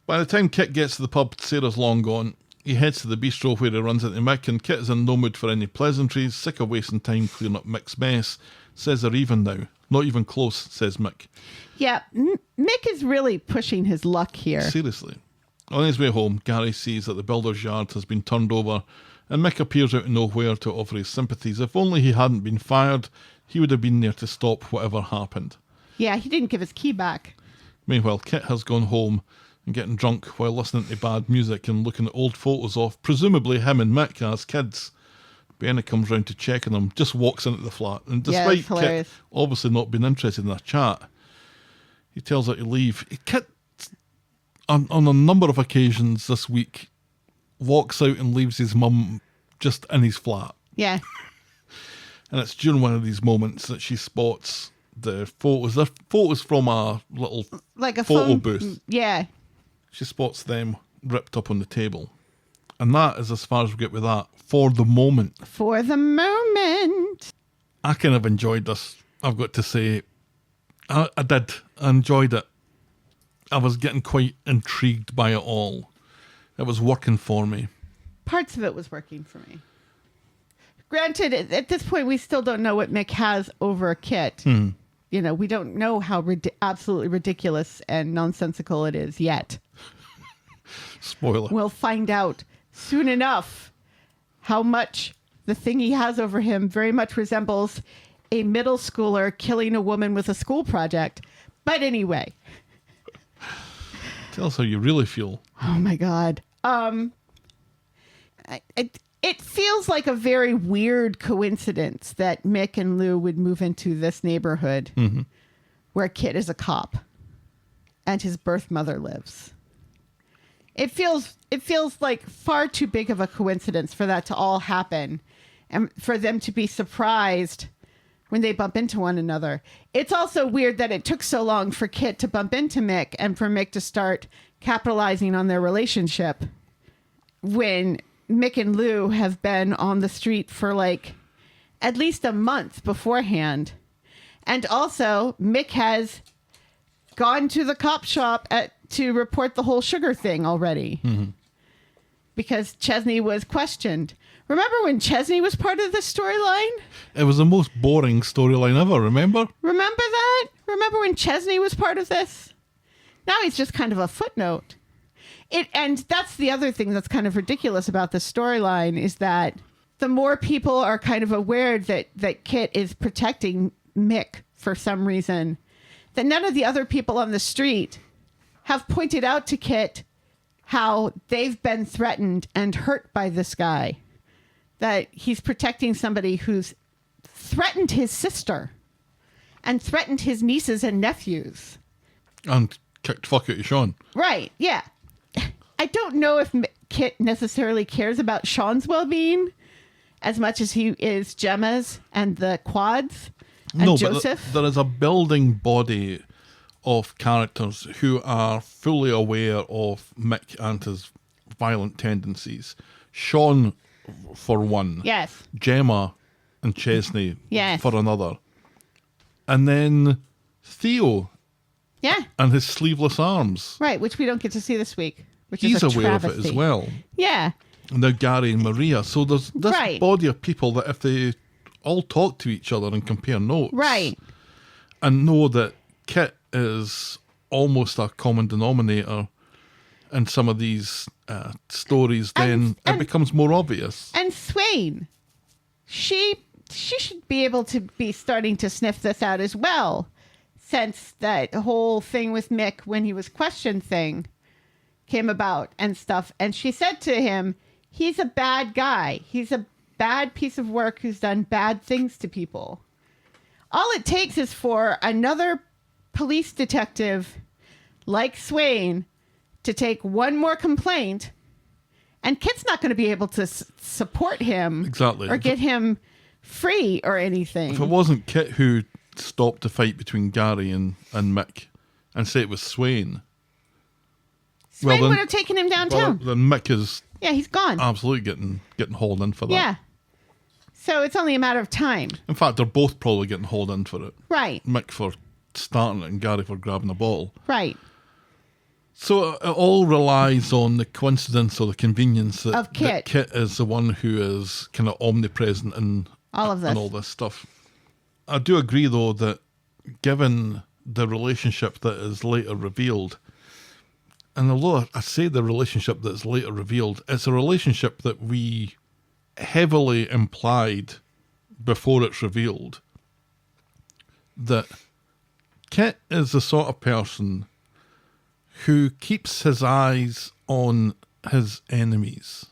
By the time Kit gets to the pub, Sarah's long gone. He heads to the bistro where he runs into Mick, and Kit is in no mood for any pleasantries, sick of wasting time clearing up Mick's mess. Says they're even now. Not even close, says Mick. Yeah, Mick is really pushing his luck here. Seriously. On his way home, Gary sees that the builder's yard has been turned over, and Mick appears out of nowhere to offer his sympathies. If only he hadn't been fired, he would have been there to stop whatever happened. Yeah, he didn't give his key back. Meanwhile, Kit has gone home and getting drunk while listening to bad music and looking at old photos of, presumably, him and Mick as kids. Benny comes round to check on them, just walks into the flat, and despite Kit obviously not being interested in a chat, he tells her to leave. Kit, on a number of occasions this week, walks out and leaves his mum just in his flat. Yeah. And it's during one of these moments that she spots the photos. They're photos from a little like a photo phone booth. Yeah. She spots them ripped up on the table. And that is as far as we get with that for the moment. For the moment. I kind of enjoyed this, I've got to say. I did. I enjoyed it. I was getting quite intrigued by it all. It was working for me. Parts of it was working for me. Granted, at this point, we still don't know what Mick has over Kit. You know, we don't know how absolutely ridiculous and nonsensical it is yet. Spoiler. We'll find out soon enough how much the thing he has over him very much resembles a middle schooler killing a woman with a school project. But anyway. Tell us how you really feel. Oh, my God. It feels like a very weird coincidence that Mick and Lou would move into this neighborhood where Kit is a cop and his birth mother lives. It feels like far too big of a coincidence for that to all happen and for them to be surprised when they bump into one another. It's also weird that it took so long for Kit to bump into Mick and for Mick to start capitalizing on their relationship when Mick and Lou have been on the street for like at least a month beforehand. And also, Mick has gone to the cop shop to report the whole sugar thing already. Because Chesney was questioned. Remember when Chesney was part of the storyline? It was the most boring storyline ever, remember? Remember that? Remember when Chesney was part of this? Now he's just kind of a footnote. And that's the other thing that's kind of ridiculous about this storyline is that the more people are kind of aware that Kit is protecting Mick for some reason, that none of the other people on the street have pointed out to Kit how they've been threatened and hurt by this guy. That he's protecting somebody who's threatened his sister and threatened his nieces and nephews. And kicked fuck out of Sean. Right, yeah. I don't know if Kit necessarily cares about Sean's well-being as much as he is Gemma's and the Quads and Joseph. But there is a building body of characters who are fully aware of Mick and his violent tendencies. Sean, for one. Yes. Gemma and Chesney yes. for another. And then Theo. Yeah. And his sleeveless arms. Right, which we don't get to see this week. Which He's is a aware travesty. of it as well. Yeah. And now Gary and Maria. So there's this right. body of people that if they all talk to each other and compare notes. Right. And know that Kit is almost a common denominator in some of these stories, then it becomes more obvious. And Swain, she should be able to be starting to sniff this out as well, since that whole thing with Mick when he was questioned thing came about and stuff. And she said to him, he's a bad guy. He's a bad piece of work who's done bad things to people. All it takes is for another police detective like Swain to take one more complaint, and Kit's not going to be able to support him exactly or get him free or anything. If it wasn't Kit who stopped the fight between Gary and Mick and say it was Swain, Swain would have taken him downtown. Well, then Mick is he's gone. Absolutely getting hauled in for that. Yeah. So it's only a matter of time. In fact, they're both probably getting hauled in for it. Right. Mick for starting it and Gary for grabbing the ball. Right. So it all relies on the coincidence or the convenience that, Of Kit. that Kit is the one who is kind of omnipresent in All of this. and all this stuff. I do agree, though, that given the relationship that is later revealed, and although I say the relationship that's later revealed, it's a relationship that we heavily implied before it's revealed, that Kit is the sort of person who keeps his eyes on his enemies.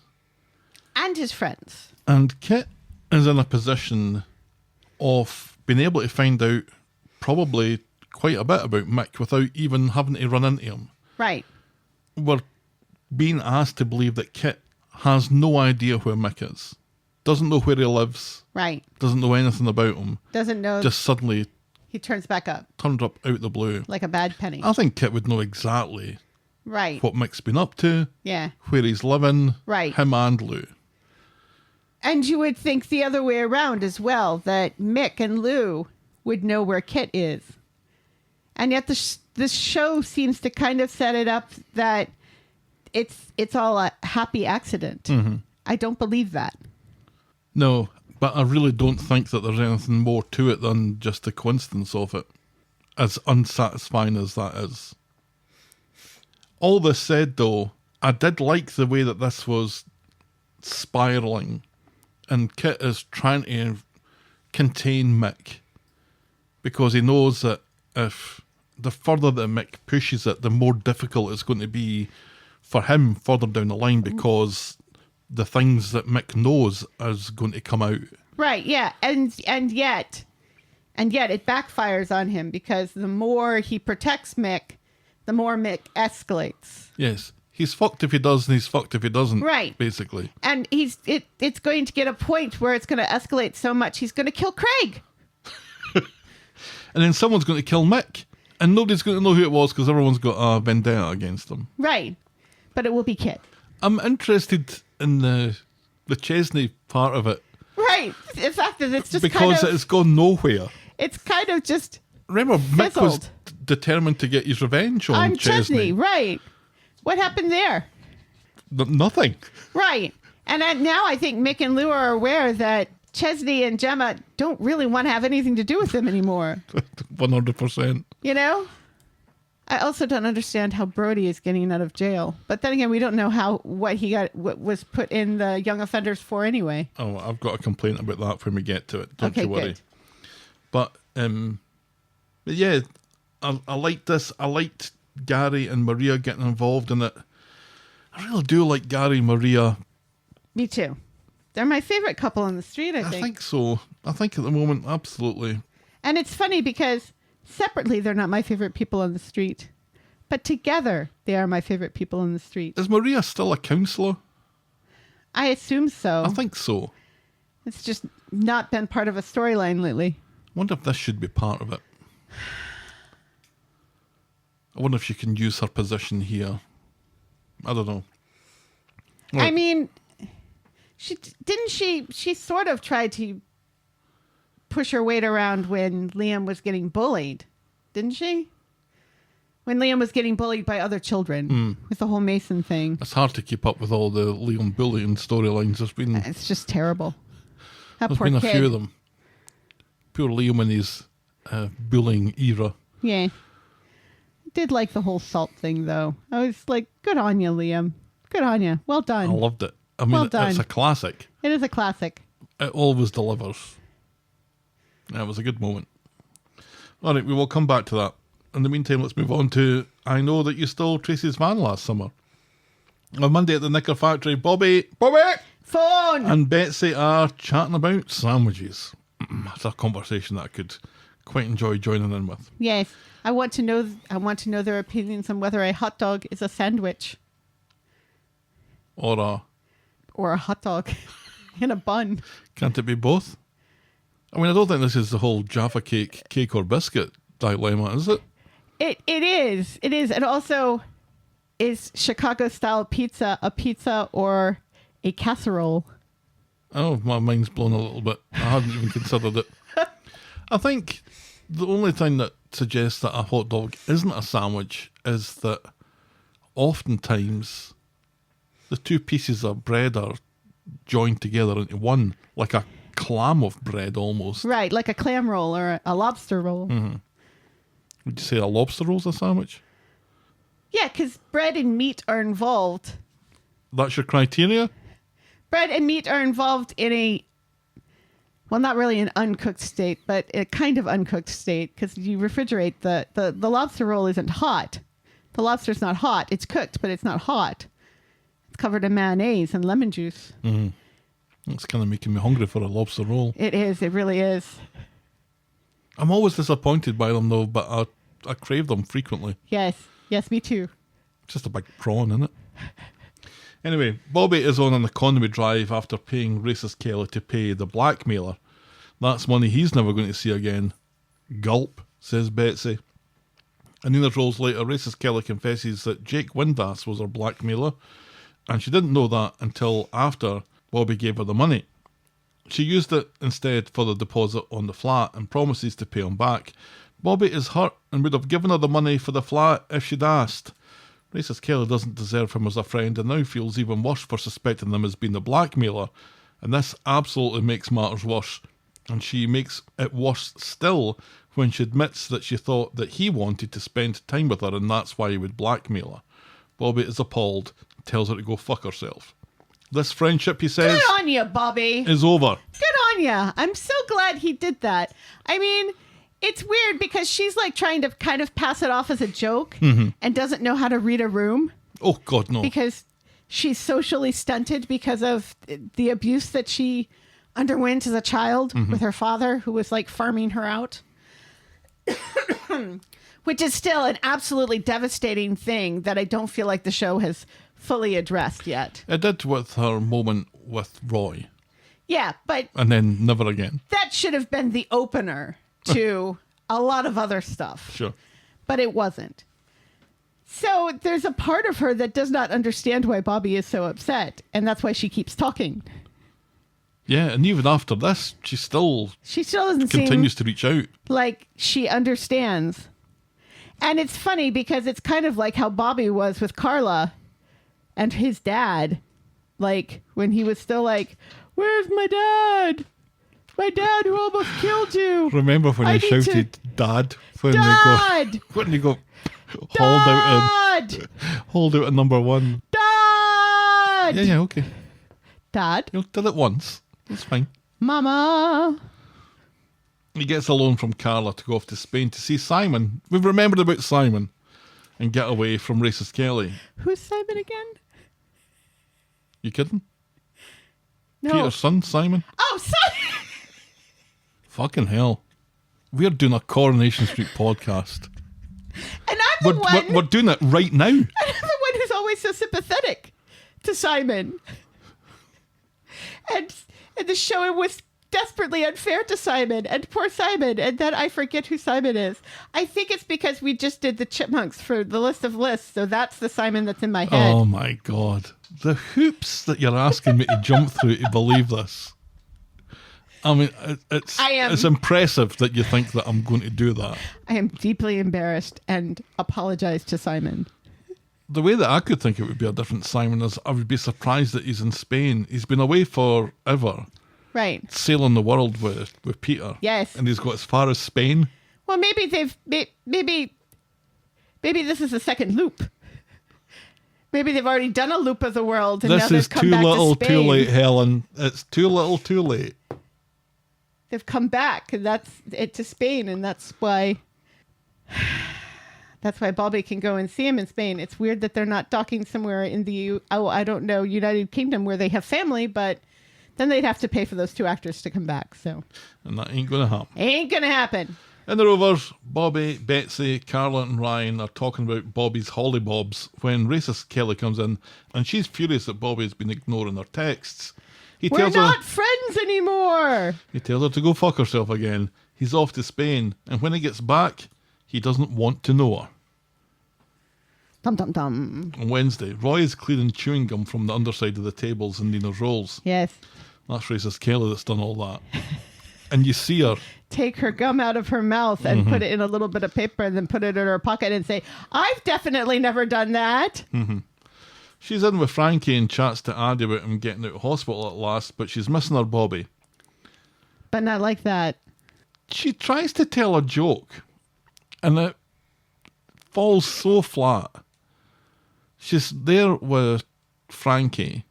And his friends. And Kit is in a position of being able to find out probably quite a bit about Mick without even having to run into him. Right. We're being asked to believe that Kit has no idea where Mick is. Doesn't know where he lives. Right. Doesn't know anything about him. Doesn't know. Just suddenly He turns back up turned up out the blue. like a bad penny. I think Kit would know exactly Right. what Mick's been up to, Yeah. where he's living, Right. him and Lou. And you would think the other way around as well, that Mick and Lou would know where Kit is. And yet this show seems to kind of set it up that it's all a happy accident. Mm-hmm. I don't believe that. No, but I really don't think that there's anything more to it than just the coincidence of it, as unsatisfying as that is. All this said, though, I did like the way that this was spiraling, and Kit is trying to contain Mick, because he knows that if the further that Mick pushes it, the more difficult it's going to be for him further down the line, because the things that Mick knows is going to come out. Right, yeah. And yet it backfires on him, because the more he protects Mick, the more Mick escalates. Yes. He's fucked if he does, and he's fucked if he doesn't. Right. Basically. And it's going to get a point where it's going to escalate so much he's going to kill Craig. And then someone's going to kill Mick. And nobody's going to know who it was, because everyone's got a vendetta against him. Right. But it will be Kit. I'm interested in the Chesney part of it. Right. The fact that it's just because it's gone nowhere. It's kind of just Remember, Mick was fizzled. determined to get his revenge on Chesney. Right. What happened there? Nothing. Right. And now I think Mick and Lou are aware that Chesney and Gemma don't really want to have anything to do with him anymore. 100%. You know? I also don't understand how Brody is getting out of jail. But then again, we don't know what was put in the young offenders for anyway. Oh, I've got a complaint about that when we get to it. Don't you worry. Good. But yeah, I liked this. I liked Gary and Maria getting involved in it. I really do like Gary and Maria. Me too. They're my favorite couple on the street, I I think. think so. I think at the moment, absolutely. And it's funny because separately, they're not my favorite people on the street. But together, they are my favorite people on the street. Is Maria still a counsellor? I assume so. I think so. It's just not been part of a storyline lately. I wonder if this should be part of it. I wonder if she can use her position here. I don't know. Well, I mean, she sort of tried to push her weight around when Liam was getting bullied, didn't she? When Liam was getting bullied by other children with the whole Mason thing. it's hard to keep up with all the Liam bullying storylines. It's just terrible. That There's poor been a kid. few of them. Poor Liam in his bullying era. Yeah. Did like the whole salt thing, though. I was like, good on you, Liam. Good on you. Well done. I loved it. I mean, Well done. it's a classic. It is a classic. It always delivers. That was a good moment. All right, we will come back to that. In the meantime, let's move on to I Know That You Stole Tracy's Van Last Summer. On Monday at the Knicker Factory, Bobby Phone! and Betsy are chatting about sandwiches. That's a conversation that I could quite enjoy joining in with. Yes. I want to know their opinions on whether a hot dog is a sandwich Or or a hot dog in a bun. can't it be both? I mean, I don't think this is the whole Jaffa cake or biscuit dilemma, is it? It is. It is. And also, is Chicago-style pizza a pizza or a casserole? Oh, my mind's blown a little bit. I hadn't even considered it. I think the only thing that suggests that a hot dog isn't a sandwich is that oftentimes the two pieces of bread are joined together into one, like a clam of bread almost. Right, like a clam roll or a lobster roll. Would you say a lobster roll's a sandwich? Yeah, because bread and meat are involved. That's your criteria? Bread and meat are involved in a, well, not really an uncooked state, but a kind of uncooked state, because you refrigerate the lobster roll isn't hot. The lobster's not hot. It's cooked, but it's not hot. It's covered in mayonnaise and lemon juice. It's kind of making me hungry for a lobster roll. It is. It really is. I'm always disappointed by them though, but I crave them frequently. Yes. Yes, me too. Just a big prawn, isn't it? Anyway, Bobby is on an economy drive after paying racist Kelly to pay the blackmailer. That's money he's never going to see again. Gulp, says Betsy. And Nina rolls later, racist Kelly confesses that Jake Windass was her blackmailer, and she didn't know that until after Bobby gave her the money. She used it instead for the deposit on the flat and promises to pay him back. Bobby is hurt and would have given her the money for the flat if she'd asked. Racist Kelly doesn't deserve him as a friend and now feels even worse for suspecting him as being the blackmailer. And this absolutely makes matters worse. And she makes it worse still when she admits that she thought that he wanted to spend time with her and that's why he would blackmail her. Bobby is appalled and tells her to go fuck herself. This friendship, he says, Good on you, Bobby. is over. Good on you. I'm so glad he did that. I mean, it's weird because she's like trying to kind of pass it off as a joke and doesn't know how to read a room. Oh, God, no. Because she's socially stunted because of the abuse that she underwent as a child with her father, who was like farming her out. Which is still an absolutely devastating thing that I don't feel like the show has fully addressed yet. It did with her moment with Roy. Yeah, but And then never again. that should have been the opener to a lot of other stuff. Sure. But it wasn't. So there's a part of her that does not understand why Bobby is so upset, and that's why she keeps talking. Yeah, and even after this, she still doesn't continues seem to reach out. like she understands. And it's funny because it's kind of like how Bobby was with Carla and his dad. Like when he was still like, "Where's my dad? My dad who almost killed you." Remember when I he need shouted, "Dad," when Dad! they go, when they go, Dad! hold out at number one. Dad! Yeah, okay. Dad? You'll tell it once. That's fine. Mama? He gets a loan from Carla to go off to Spain to see Simon. We've remembered about Simon and get away from racist Kelly. Who's Simon again? You kidding? No. Peter's son, Simon? Oh, Simon! Fucking hell. We're doing a Coronation Street podcast. And I'm the one... We're doing it right now. And I'm the one who's always so sympathetic to Simon. And the show was desperately unfair to Simon and poor Simon, and then I forget who Simon is. I think it's because we just did the Chipmunks for the list of lists, so that's the Simon that's in my head. Oh my God. The hoops that you're asking me to jump through to believe this. I mean, it's impressive that you think that I'm going to do that. I am deeply embarrassed and apologize to Simon. The way that I could think it would be a different Simon is I would be surprised that he's in Spain. He's been away forever. Right. Sailing the world with Peter. Yes. And he's got as far as Spain. Well, maybe maybe this is a second loop. Maybe they've already done a loop of the world and now This they've is come too back little, to Spain. too late, Helen. It's too little, too late. They've come back, and that's it to Spain, and that's why Bobby can go and see him in Spain. It's weird that they're not docking somewhere in the United Kingdom where they have family, but then they'd have to pay for those two actors to come back. So, And that ain't going to happen. ain't gonna happen. In the Rovers, Bobby, Betsy, Carla and Ryan are talking about Bobby's hollybobs when racist Kelly comes in and she's furious that Bobby's been ignoring her texts. We're not friends anymore. He tells her to go fuck herself again. He's off to Spain, and when he gets back, he doesn't want to know her. Dum dum dum. On Wednesday, Roy is clearing chewing gum from the underside of the tables in Nina's rolls. Yes. That's racist Kelly that's done all that. And you see her take her gum out of her mouth and put it in a little bit of paper and then put it in her pocket and say, I've definitely never done that. She's in with Frankie and chats to Addie about him getting out of hospital at last, but she's missing her Bobby. But not like that. She tries to tell a joke, and it falls so flat. She's there with Frankie.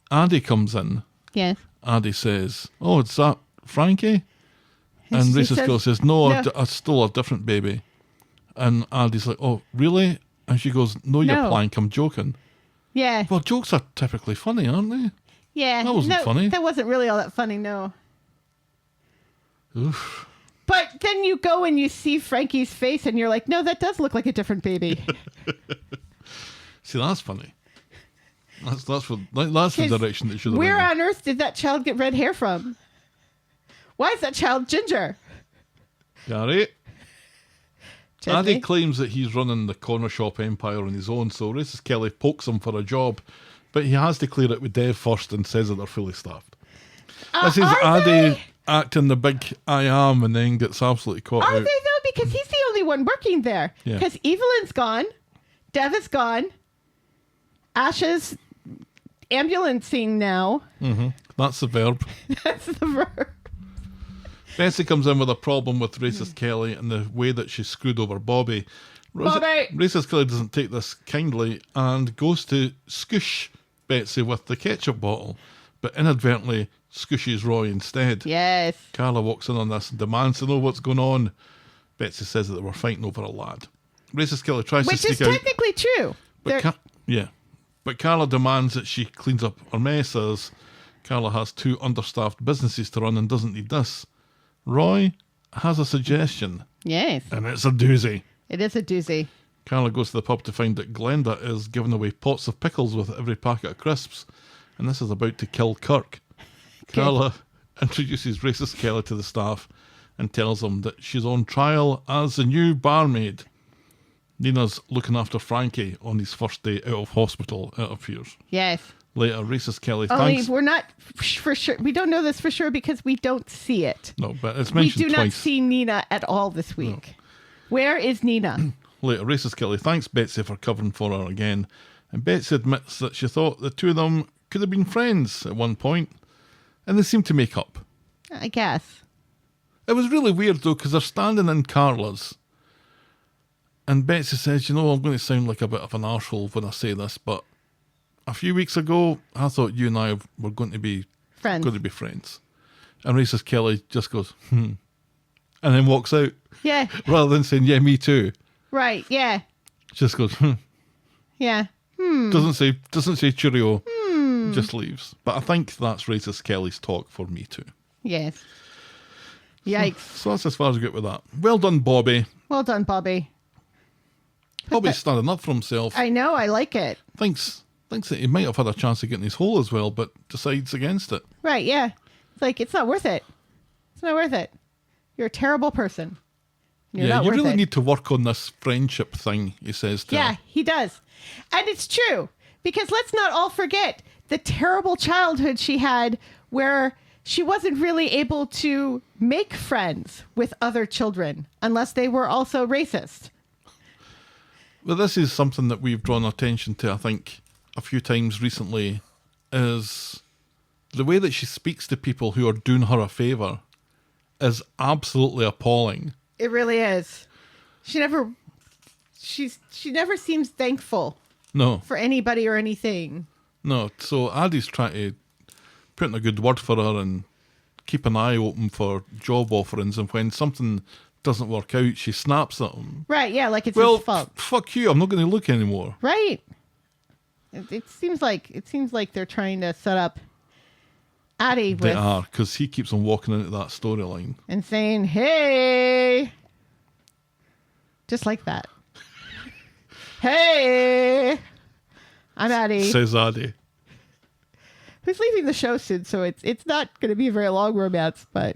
Addie comes in. Yes. Addie says, "Oh, is that Frankie?" And she racist says, girl says, "No, "No." I stole a different baby." And Addie's like, "Oh, really?" And she goes, "No, you're No. plank, I'm joking." Yeah. Well, jokes are typically funny, aren't they? Yeah. That wasn't funny. That wasn't really all that funny, no. Oof. But then you go and you see Frankie's face and you're like, no, that does look like a different baby. See, that's funny. That's the direction that should have Where went. on earth did that child get red hair from? Why is that child ginger? Gary. Jesse? Addie claims that he's running the corner shop empire on his own, so racist Kelly pokes him for a job, but he has to clear it with Dev first and says that they're fully staffed. This is are Addie they? acting the big I am and then gets absolutely caught Are out. they though? Because he's the only one working there. Yeah. Because Evelyn's gone, Dev is gone, Asha's ambulancing now. That's the verb. That's the verb. Bessie comes in with a problem with racist Kelly and the way that she screwed over Bobby. Bobby! Racist Kelly doesn't take this kindly and goes to scoosh Betsy with the ketchup bottle, but inadvertently scooshes Roy instead. Yes. Carla walks in on this and demands to know what's going on. Betsy says that they were fighting over a lad. Racist Kelly tries Which to is sneak out. technically true. But But Carla demands that she cleans up her mess as Carla has 2 understaffed businesses to run and doesn't need this. Roy has a suggestion, Yes. and it's a doozy. It is a doozy. Carla goes to the pub to find that Glenda is giving away pots of pickles with every packet of crisps, and this is about to kill Kirk. Carla introduces racist Kelly to the staff and tells them that she's on trial as the new barmaid. Nina's looking after Frankie on his first day out of hospital, it appears. Yes. Later, racist Kelly Only thanks... we're not for sure. We don't know this for sure because we don't see it. No, but it's We mentioned do twice. not see Nina at all this week. Where is Nina? Later, racist Kelly thanks Betsy for covering for her again, and Betsy admits that she thought the two of them could have been friends at one point, and they seem to make up. I guess. It was really weird though, because they're standing in Carla's, and Betsy says, "You know, I'm going to sound like a bit of an arsehole when I say this, but a few weeks ago, I thought you and I were going to be Friends. friends." And racist Kelly just goes, and then walks out, Yeah. rather than saying, "Yeah, me too." Right. Yeah. Just goes, Yeah. Doesn't say cheerio. Just leaves. But I think that's racist Kelly's talk for me too. Yes. Yikes. So that's as far as I get with that. Well done, Bobby. Well done, Bobby. Bobby's standing up for himself. I know. I like it. Thinks that he might have had a chance of getting his hole as well, but decides against it. Right. Yeah. It's like, it's not worth it. It's not worth it. You're a terrible person. You're yeah, not you worth really it. need to work on this friendship thing, he says to Yeah, her. he does. And it's true. Because let's not all forget the terrible childhood she had where she wasn't really able to make friends with other children unless they were also racist. Well, this is something that we've drawn attention to, I think, a few times recently, is the way that she speaks to people who are doing her a favour is absolutely appalling. It really is. She never seems thankful No, for anybody or anything. no. So Addie's trying to put in a good word for her and keep an eye open for job offerings, and when something doesn't work out, she snaps at him. Right, yeah, like it's Well, his fault. fuck you, I'm not going to look anymore. Right. It seems like they're trying to set up Addie They with are, because he keeps on walking into that storyline. and saying, "Hey," just like that. Hey, I'm Addie, Says Addie. who's leaving the show soon, so it's not going to be a very long romance, but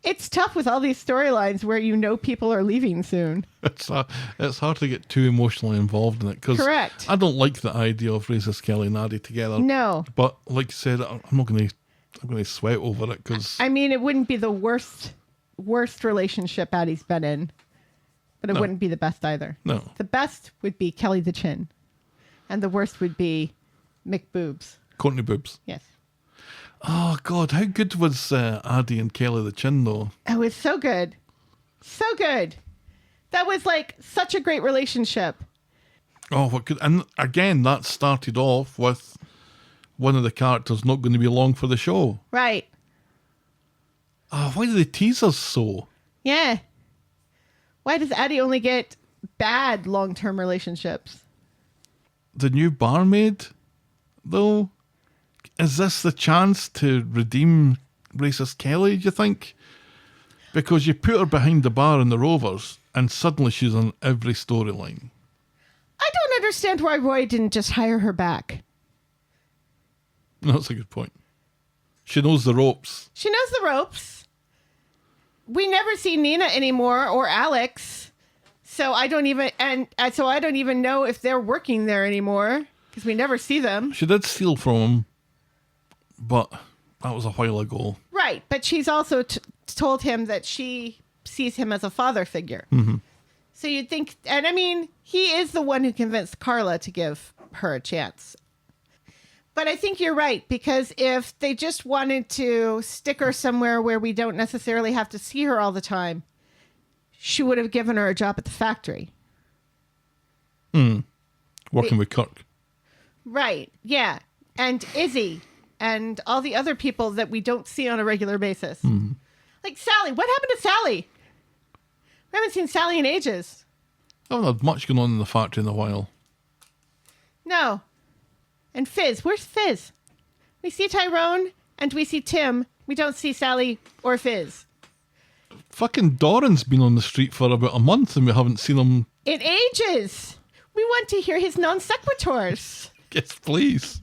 it's tough with all these storylines where you know people are leaving soon. It's hard to get too emotionally involved in it, because Correct. I don't like the idea of racist Kelly and Addie together. No. But like you said, I'm not going to I'm going to sweat over it because I mean, it wouldn't be the worst relationship Addie's been in, but it No. wouldn't be the best either. no. The best would be Kelly the Chin, and the worst would be Mick Boobs. Courtney Boobs. Yes. Oh God, how good was Addie and Kelly the Chin though? It was so good. So good. That was like such a great relationship. Oh, what good! And again, that started off with one of the characters not going to be long for the show. Right. Oh, why do they tease us so? Yeah. Why does Addie only get bad long-term relationships? The new barmaid, though, is this the chance to redeem racist Kelly, do you think? Because you put her behind the bar in the Rovers and suddenly she's on every storyline. I don't understand why Roy didn't just hire her back. That's a good point. She knows the ropes. She knows the ropes. We never see Nina anymore or Alex. So I don't even know if they're working there anymore because we never see them. She did steal from him, but that was a while ago. Right, but she's also told him that she sees him as a father figure. Mm-hmm. So you'd think, and I mean, he is the one who convinced Carla to give her a chance. But I think you're right, because if they just wanted to stick her somewhere where we don't necessarily have to see her all the time, she would have given her a job at the factory. Working with Kirk. Right, yeah. And Izzy and all the other people that we don't see on a regular basis. Like Sally. What happened to Sally? We haven't seen Sally in ages. I haven't had much going on in the factory in a while. No. And Fizz. Where's Fizz? We see Tyrone and we see Tim. We don't see Sally or Fizz. Fucking Doran's been on the street for about a month and we haven't seen him. In ages. We want to hear his non sequiturs. Yes, please.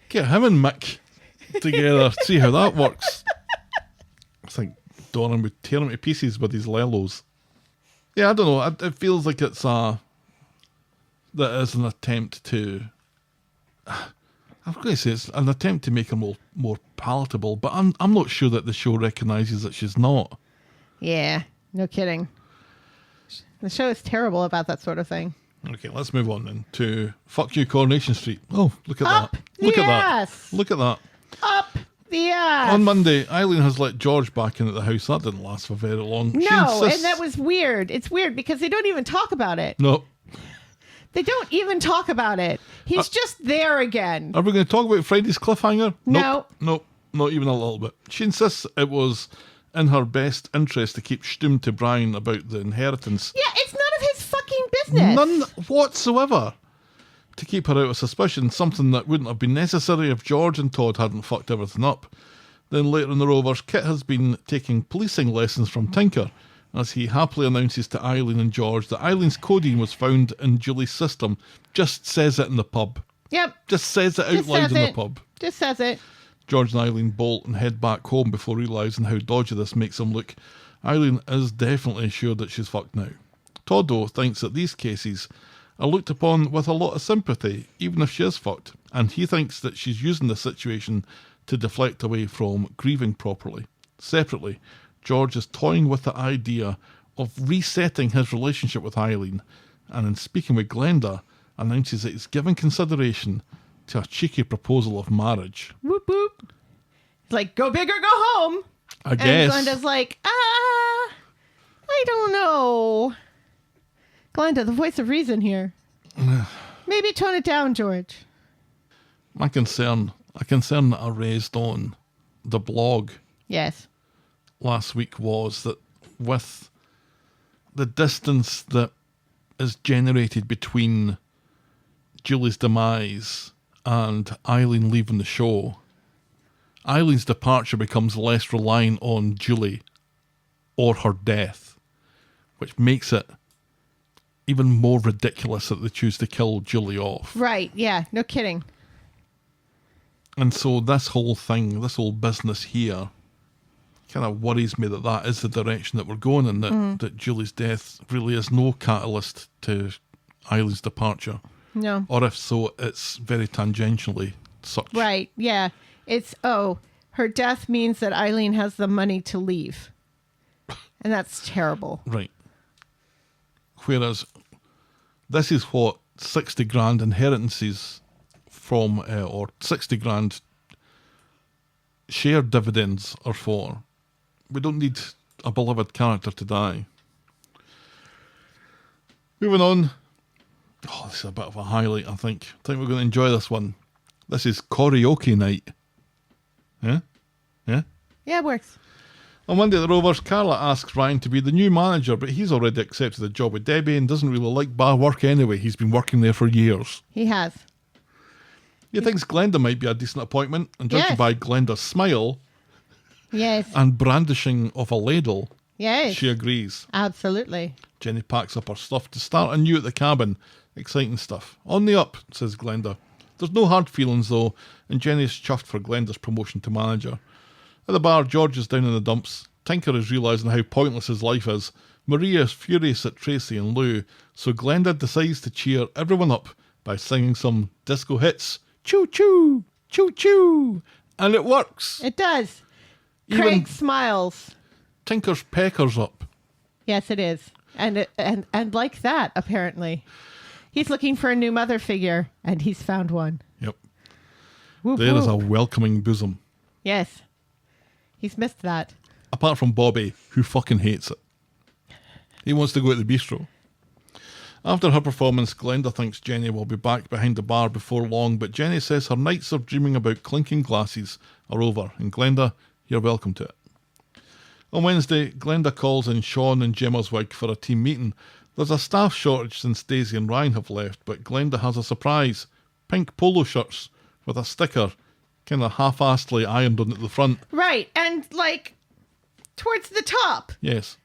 Get him and Mick together. See how that works. I think Doran would tear him to pieces with his lellos. Yeah, I don't know. It feels like that is an attempt to. I'm going to say it's an attempt to make her more palatable, but I'm not sure that the show recognises that she's not. Yeah, no kidding. The show is terrible about that sort of thing. Okay, let's move on then to Fuck You, Coronation Street. Oh, look at Up that. Look the at ass. that. Look at that. Up the ass. On Monday, Eileen has let George back in at the house. That didn't last for very long. She No, insists- and that was weird. It's weird because they don't even talk about it. No. They don't even talk about it. He's just there again. Are we going to talk about Friday's cliffhanger? No. Nope, not even a little bit. She insists it was in her best interest to keep Stum to Brian about the inheritance. Yeah, it's none of his fucking business. None whatsoever. To keep her out of suspicion, something that wouldn't have been necessary if George and Todd hadn't fucked everything up. Then later in the Rovers, Kit has been taking policing lessons from Tinker, as he happily announces to Eileen and George that Eileen's codeine was found in Julie's system. Just says it in the pub. Yep. Just says it out Just loud says in the it. pub. Just says it. George and Eileen bolt and head back home before realising how dodgy this makes them look. Eileen is definitely sure that she's fucked now. Todd, though, thinks that these cases are looked upon with a lot of sympathy, even if she is fucked, and he thinks that she's using the situation to deflect away from grieving properly. Separately, George is toying with the idea of resetting his relationship with Eileen, and in speaking with Glenda, announces that he's giving consideration to a cheeky proposal of marriage. Whoop whoop. It's like, go big or go home. I guess. And Glenda's like, I don't know. Glenda, the voice of reason here. Maybe tone it down, George. A concern that I raised on the blog Yes. last week was that with the distance that is generated between Julie's demise and Eileen leaving the show, Eileen's departure becomes less reliant on Julie or her death, which makes it even more ridiculous that they choose to kill Julie off. Right, yeah, no kidding. And so this whole thing, this whole business here, kind of worries me that is the direction that we're going in, that Julie's death really is no catalyst to Eileen's departure. No. Or if so, it's very tangentially such. Right, yeah. It's, her death means that Eileen has the money to leave. And that's terrible. Right. Whereas this is what 60 grand inheritances from, or 60 grand share dividends are for. We don't need a beloved character to die. Moving on. Oh, this is a bit of a highlight, I think. I think we're going to enjoy this one. This is Corrie-Oke Night. Yeah? Yeah? Yeah, it works. On Monday at the Rovers, Carla asks Ryan to be the new manager, but he's already accepted the job with Debbie and doesn't really like bar work anyway. He's been working there for years. He has. He thinks Glenda might be a decent appointment, and judging Yes. by Glenda's smile Yes. and brandishing of a ladle, Yes. she agrees. Absolutely. Jenny packs up her stuff to start anew at the cabin. Exciting stuff. On the up, says Glenda. There's no hard feelings though, and Jenny's chuffed for Glenda's promotion to manager. At the bar, George is down in the dumps. Tinker is realising how pointless his life is. Maria is furious at Tracy and Lou, so Glenda decides to cheer everyone up by singing some disco hits. Choo choo, choo choo, and it works. It does. Even Craig smiles. Tinker's peckers up. Yes, it is. And like that, apparently. He's looking for a new mother figure, and he's found one. Yep. Whoop, There is a whoop. welcoming bosom. Yes. He's missed that. Apart from Bobby, who fucking hates it. He wants to go to the bistro. After her performance, Glenda thinks Jenny will be back behind the bar before long, but Jenny says her nights of dreaming about clinking glasses are over, and Glenda, you're welcome to it. On Wednesday, Glenda calls in Sean and Gemma's wig for a team meeting. There's a staff shortage since Daisy and Ryan have left, but Glenda has a surprise. Pink polo shirts with a sticker, kind of half-assedly ironed on at the front. Right. And like towards the top. Yes.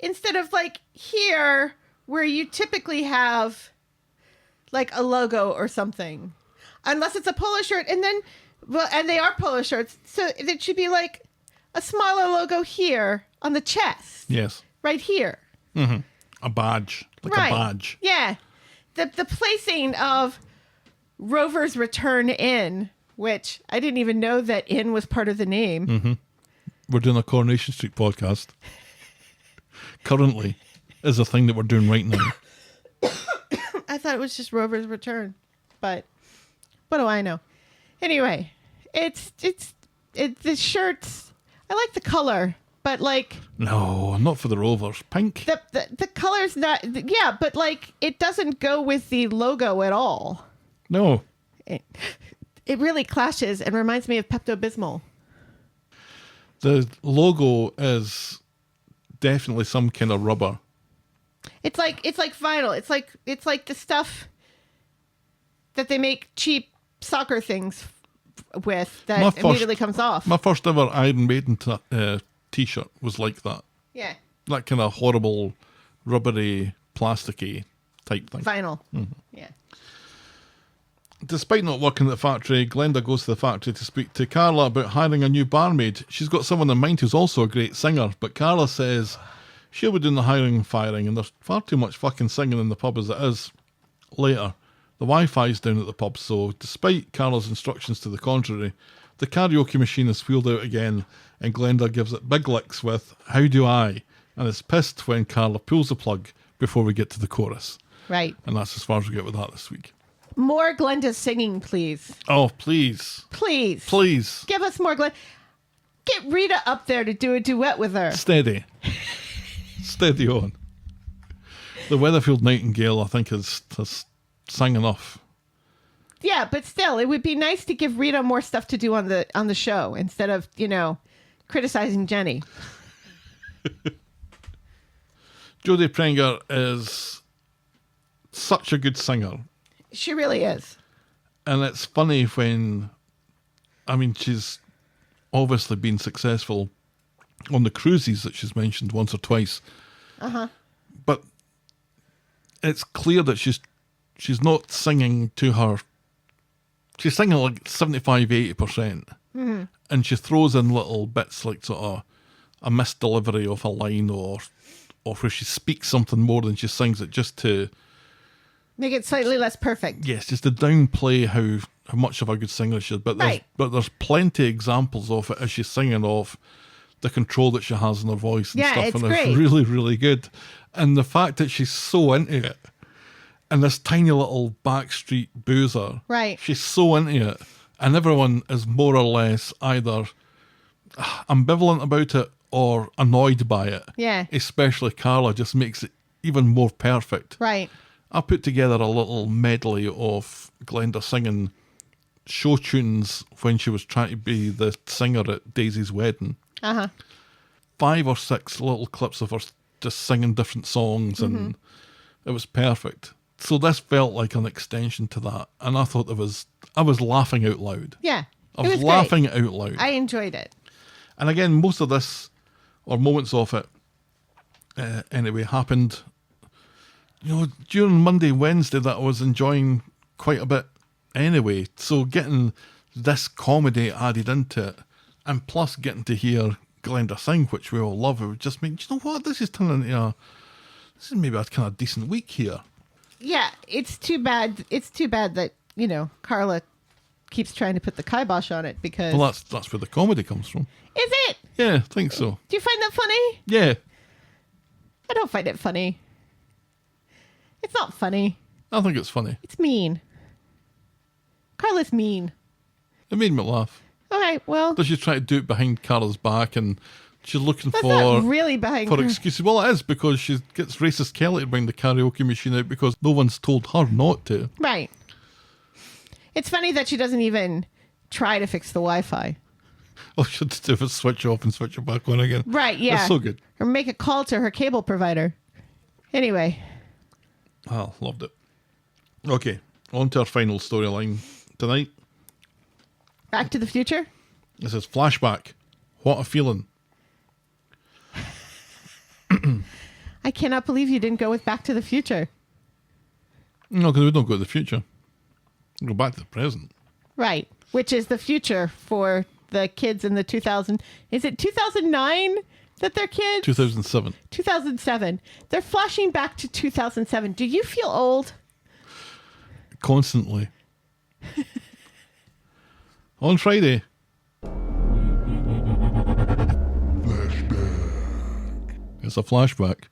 Instead of like here where you typically have like a logo or something. Unless it's a polo shirt. And then, well, and they are polo shirts. So it should be like a smaller logo here on the chest. Yes. Right here. Mm-hmm. A badge. Like Right. a badge. Yeah. The placing of Rover's Return Inn, which I didn't even know that inn was part of the name. Mm-hmm. We're doing a Coronation Street podcast. Currently is a thing that we're doing right now. I thought it was just Rover's Return, but what do I know? Anyway, it's the shirts. I like the color, but like No, not for the Rovers. Pink. the color's not. Yeah, but like it doesn't go with the logo at all. No. It really clashes and reminds me of Pepto-Bismol. The logo is definitely some kind of rubber. It's like vinyl. It's like the stuff that they make cheap soccer things with that immediately comes off. My first ever Iron Maiden t-shirt was like that. Yeah, That kind of horrible, rubbery, plasticky type thing. vinyl. Mm-hmm. Yeah. Despite not working at the factory, Glenda goes to the factory to speak to Carla about hiring a new barmaid. She's got someone in mind who's also a great singer, but Carla says she'll be doing the hiring and firing, and there's far too much fucking singing in the pub as it is. Later, the Wi-Fi's down at the pub, so despite Carla's instructions to the contrary, the karaoke machine is wheeled out again, and Glenda gives it big licks with "How Do I?" and is pissed when Carla pulls the plug before we get to the chorus. Right. And that's as far as we get with that this week. More Glenda singing, please. Oh, please. Please. Please. Give us more Glenda. Get Rita up there to do a duet with her. Steady. Steady on. The Weatherfield Nightingale, I think, has sang enough. Yeah, but still, it would be nice to give Rita more stuff to do on the show instead of, criticizing Jenny. Jodie Prenger is such a good singer. She really is. And it's funny when, she's obviously been successful on the cruises that she's mentioned once or twice. Uh-huh. But it's clear that she's not singing to her. She's singing like 75-80%. Mm-hmm. And she throws in little bits like sort of a misdelivery of a line or where she speaks something more than she sings it just to Make it slightly less perfect. Yes, just to downplay how much of a good singer she is. But there's plenty of examples of it as she's singing of the control that she has in her voice and stuff. It's And great. it's really, really good. And the fact that she's so into it, and this tiny little backstreet boozer, Right. she's so into it, and everyone is more or less either ambivalent about it or annoyed by it. Yeah. Especially Carla just makes it even more perfect. Right. I put together a little medley of Glenda singing show tunes when she was trying to be the singer at Daisy's wedding. 5 or 6 little clips of her just singing different songs, and it was perfect. So this felt like an extension to that, and I thought I was laughing out loud. Yeah. I It was was laughing great. out loud. I enjoyed it. And again, most of this, or moments of it, anyway, happened, during Monday, Wednesday that I was enjoying quite a bit anyway. So getting this comedy added into it, and plus getting to hear Glenda sing, which we all love, it would just make, you know what, this is turning into this is maybe a kind of decent week here. Yeah, it's too bad. It's too bad that, Carla keeps trying to put the kibosh on it because... Well, that's where the comedy comes from. Is it? Yeah, I think so. Do you find that funny? Yeah, I don't find it funny. It's not funny. I think it's funny. It's mean. Carla's mean. It made me laugh. All right, well, Does she try to do it behind Carla's back, and she's looking that's for not really behind for her. excuses? Well, it is, because she gets racist Kelly to bring the karaoke machine out because no one's told her not to. Right. It's funny that she doesn't even try to fix the Wi-Fi. All she had to do was switch off and switch it back on again. Right, yeah. It's so good. Or make a call to her cable provider. Anyway, Oh, loved it. Okay, on to our final storyline tonight. Back to the Future. This is Flashback. What a feeling. I cannot believe you didn't go with Back to the Future. No, because we don't go to the future. We go back to the present. Right, which is the future for the kids in the 2000... Is it 2009 that they're kids? 2007. 2007. They're flashing back to 2007. Do you feel old? Constantly. On Friday. It's a flashback.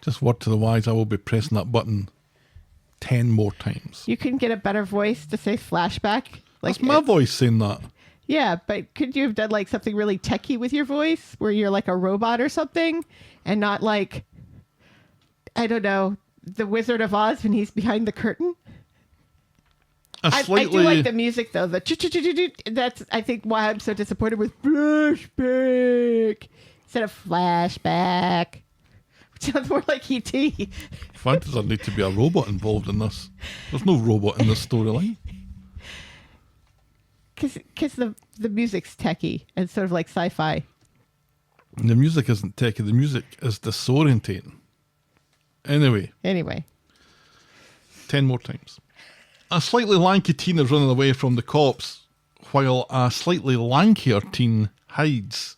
Just word to the wise, I will be pressing that button 10 more times. You couldn't get a better voice to say flashback? That's my voice saying that. Yeah, but could you have done like something really techie with your voice where you're like a robot or something and not like, I don't know, the Wizard of Oz when he's behind the curtain? I do like the music though. That's, I think, why I'm so disappointed with Flashback instead of Flashback. Which sounds more like E.T. Why does there need to be a robot involved in this? There's no robot in this storyline. Because the music's techie and sort of like sci-fi. And the music isn't techy, the music is disorientating. Anyway, 10 more times. A slightly lanky teen is running away from the cops while a slightly lankier teen hides.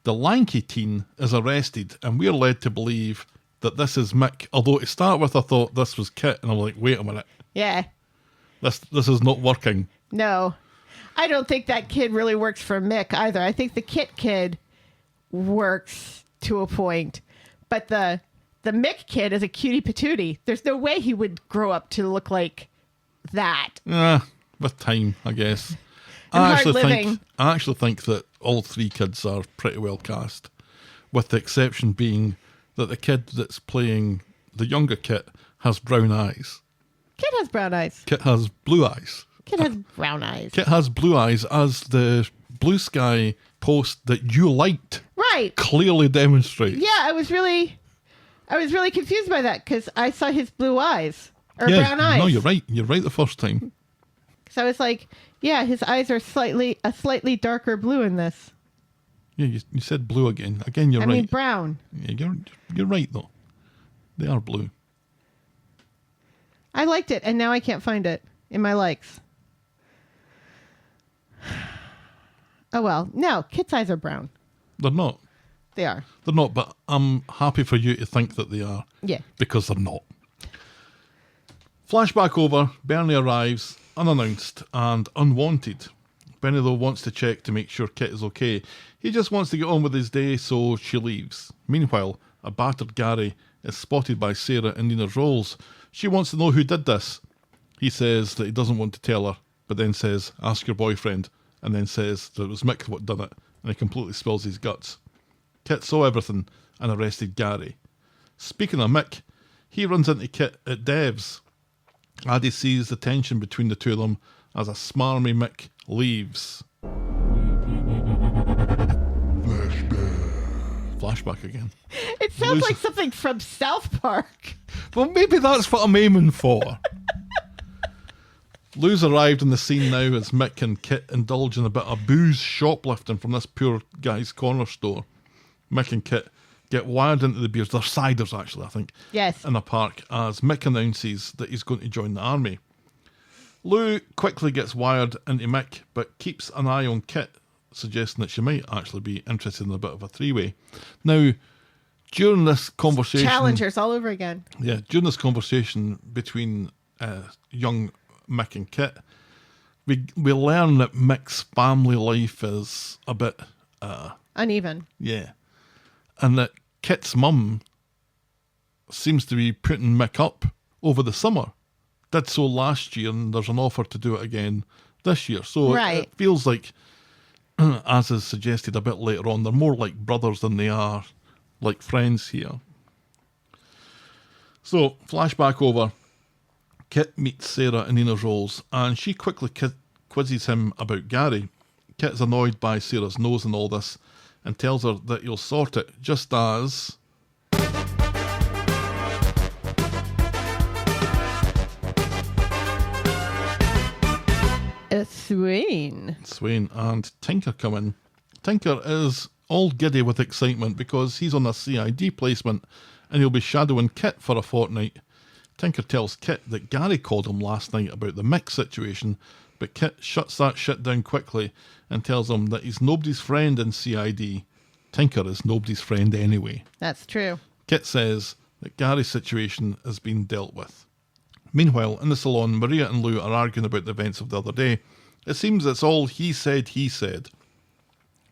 The lanky teen is arrested, and we're led to believe that this is Mick. Although to start with, I thought this was Kit, and I'm like, wait a minute. Yeah. This is not working. No. I don't think that kid really works for Mick either. I think the Kit kid works to a point. But the Mick kid is a cutie patootie. There's no way he would grow up to look like that. With time, I guess. And I hard living. actually think that all 3 kids are pretty well cast, with the exception being that the kid that's playing the younger Kit has brown eyes. Kit has brown eyes. Kit has blue eyes. Kit has brown eyes. Kit has blue eyes, as the Blue Sky post that you liked Right. clearly demonstrates. Yeah, I was really confused by that because I saw his blue eyes or brown eyes. No, you're right. You're right the first time. So I was like, yeah, his eyes are a slightly darker blue in this. Yeah, you said blue again. Again, you're I right. mean brown. Yeah, you're right though. They are blue. I liked it, and now I can't find it in my likes. Oh well, no, Kit's eyes are brown. They're not. They are. They're not, but I'm happy for you to think that they are. Yeah. Because they're not. Flashback over, Bernie arrives, unannounced and unwanted. Benny, though, wants to check to make sure Kit is okay. He just wants to get on with his day, so she leaves. Meanwhile, a battered Gary is spotted by Sarah in Nina's rolls. She wants to know who did this. He says that he doesn't want to tell her, but then says, ask your boyfriend, and then says that it was Mick what done it, and he completely spills his guts. Kit saw everything and arrested Gary. Speaking of Mick, he runs into Kit at Dev's. Addie sees the tension between the two of them as a smarmy Mick leaves. Flashback again. It sounds like something from South Park. Well, maybe that's what I'm aiming for. Lou's arrived on the scene now as Mick and Kit indulge in a bit of booze shoplifting from this poor guy's corner store. Mick and Kit get wired into the beers. They're ciders, actually, I think. Yes. In a park as Mick announces that he's going to join the army. Lou quickly gets wired into Mick, but keeps an eye on Kit, suggesting that she might actually be interested in a bit of a three-way. Now, during this conversation... Challengers all over again. Yeah, during this conversation between young Mick and Kit, we learn that Mick's family life is a bit... uneven. Yeah. And that Kit's mum seems to be putting Mick up over the summer. Did so last year, and there's an offer to do it again this year. So it feels like, as is suggested a bit later on, they're more like brothers than they are like friends here. So, flashback over. Kit meets Sarah in Nina's rolls, and she quickly quizzes him about Gary. Kit's annoyed by Sarah's nose and all this, and tells her that he'll sort it, just as... Swain and Tinker come in. Tinker is all giddy with excitement because he's on a CID placement and he'll be shadowing Kit for a fortnight. Tinker tells Kit that Gary called him last night about the Mick situation, but Kit shuts that shit down quickly and tells him that he's nobody's friend in CID. Tinker is nobody's friend anyway. That's true. Kit says that Gary's situation has been dealt with. Meanwhile, in the salon, Maria and Lou are arguing about the events of the other day. It seems it's all he said.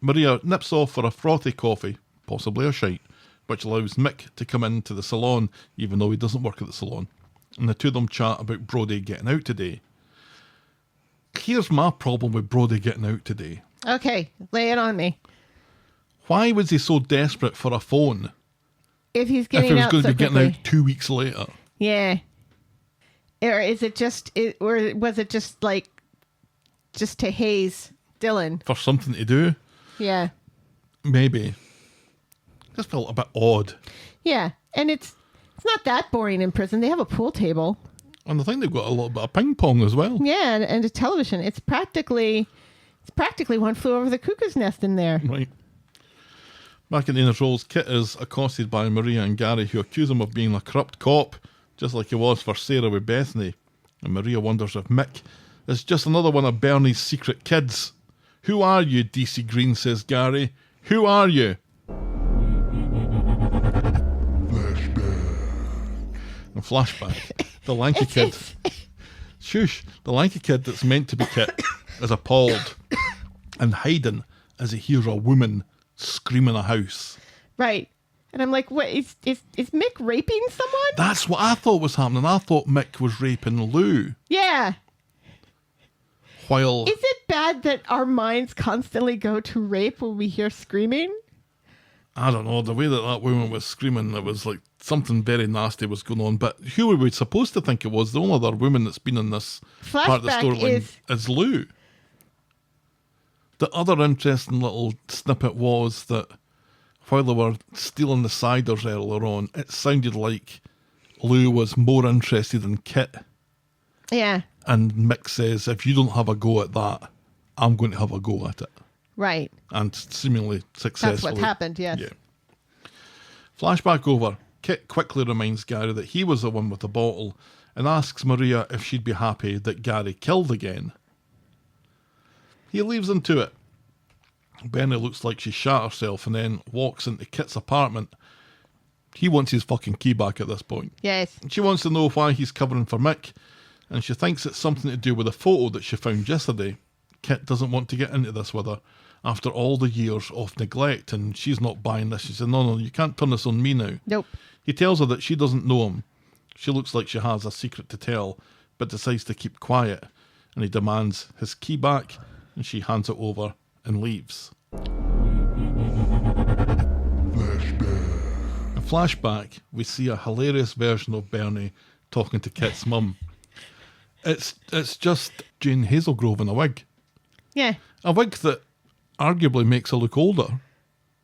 Maria nips off for a frothy coffee, possibly a shite, which allows Mick to come into the salon, even though he doesn't work at the salon. And the two of them chat about Brody getting out today. Here's my problem with Brody getting out today. Okay, lay it on me. Why was he so desperate for a phone? If he's If getting he was out going to so be getting quickly. out 2 weeks later. Yeah. Or is it just, or was it just like, just to haze Dylan? For something to do? Yeah. Maybe. Just felt a bit odd. Yeah, and it's not that boring in prison. They have a pool table. And I think they've got a little bit of ping pong as well. Yeah, and a television. It's practically One Flew Over the Cuckoo's Nest in there. Right. Back in Nina's rolls, Kit is accosted by Maria and Gary, who accuse him of being a corrupt cop, just like he was for Sarah with Bethany. And Maria wonders if Mick is just another one of Bernie's secret kids. Who are you, DC Green, says Gary. Who are you? And flashback. The lanky kid. Shush. The lanky kid that's meant to be Kit is appalled and hiding as he hears a woman scream in a house. Right. And I'm like, what, is Mick raping someone? That's what I thought was happening. I thought Mick was raping Lou. Yeah. While... Is it bad that our minds constantly go to rape when we hear screaming? I don't know, the way that woman was screaming, it was like something very nasty was going on. But who were we supposed to think it was? The only other woman that's been in this part of the storyline is Lou. The other interesting little snippet was that while they were stealing the ciders earlier on, it sounded like Lou was more interested in Kit. Yeah. And Mick says, if you don't have a go at that, I'm going to have a go at it. Right. And seemingly successfully. That's what happened, yes. Yeah. Flashback over. Kit quickly reminds Gary that he was the one with the bottle and asks Maria if she'd be happy that Gary killed again. He leaves them to it. Benny looks like she shat herself and then walks into Kit's apartment. He wants his fucking key back at this point. Yes. She wants to know why he's covering for Mick, and she thinks it's something to do with a photo that she found yesterday. Kit doesn't want to get into this with her after all the years of neglect, and she's not buying this. She said, no, you can't turn this on me now. Nope. He tells her that she doesn't know him. She looks like she has a secret to tell, but decides to keep quiet, and he demands his key back, and she hands it over and leaves. In Flashback, we see a hilarious version of Bernie talking to Kit's mum. It's just Jane Hazelgrove in a wig. Yeah. A wig that arguably makes her look older.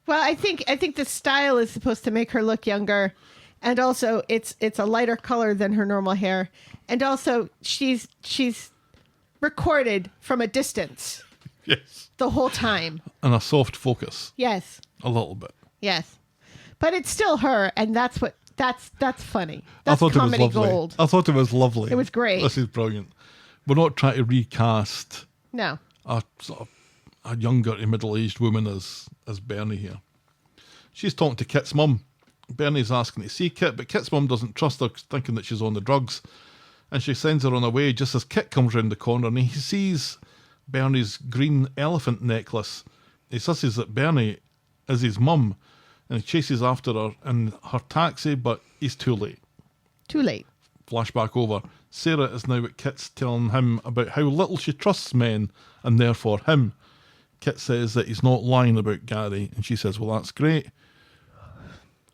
Well, I think the style is supposed to make her look younger, and also it's a lighter color than her normal hair, and also she's recorded from a distance. Yes. The whole time. And a soft focus. Yes. A little bit. Yes. But it's still her, and that's funny. That's I thought comedy it was lovely. gold. I thought it was lovely. It was great. This is brilliant. We're not trying to recast No. a sort of a younger to middle-aged woman as Bernie here. She's talking to Kit's mum. Bernie's asking to see Kit, but Kit's mum doesn't trust her, thinking that she's on the drugs, and she sends her on her way just as Kit comes round the corner, and he sees Bernie's green elephant necklace. He susses that Bernie is his mum, and he chases after her in her taxi, but he's too late. Too late. Flashback over. Sarah is now at Kit's telling him about how little she trusts men, and therefore him. Kit says that he's not lying about Gary, and she says, well, that's great.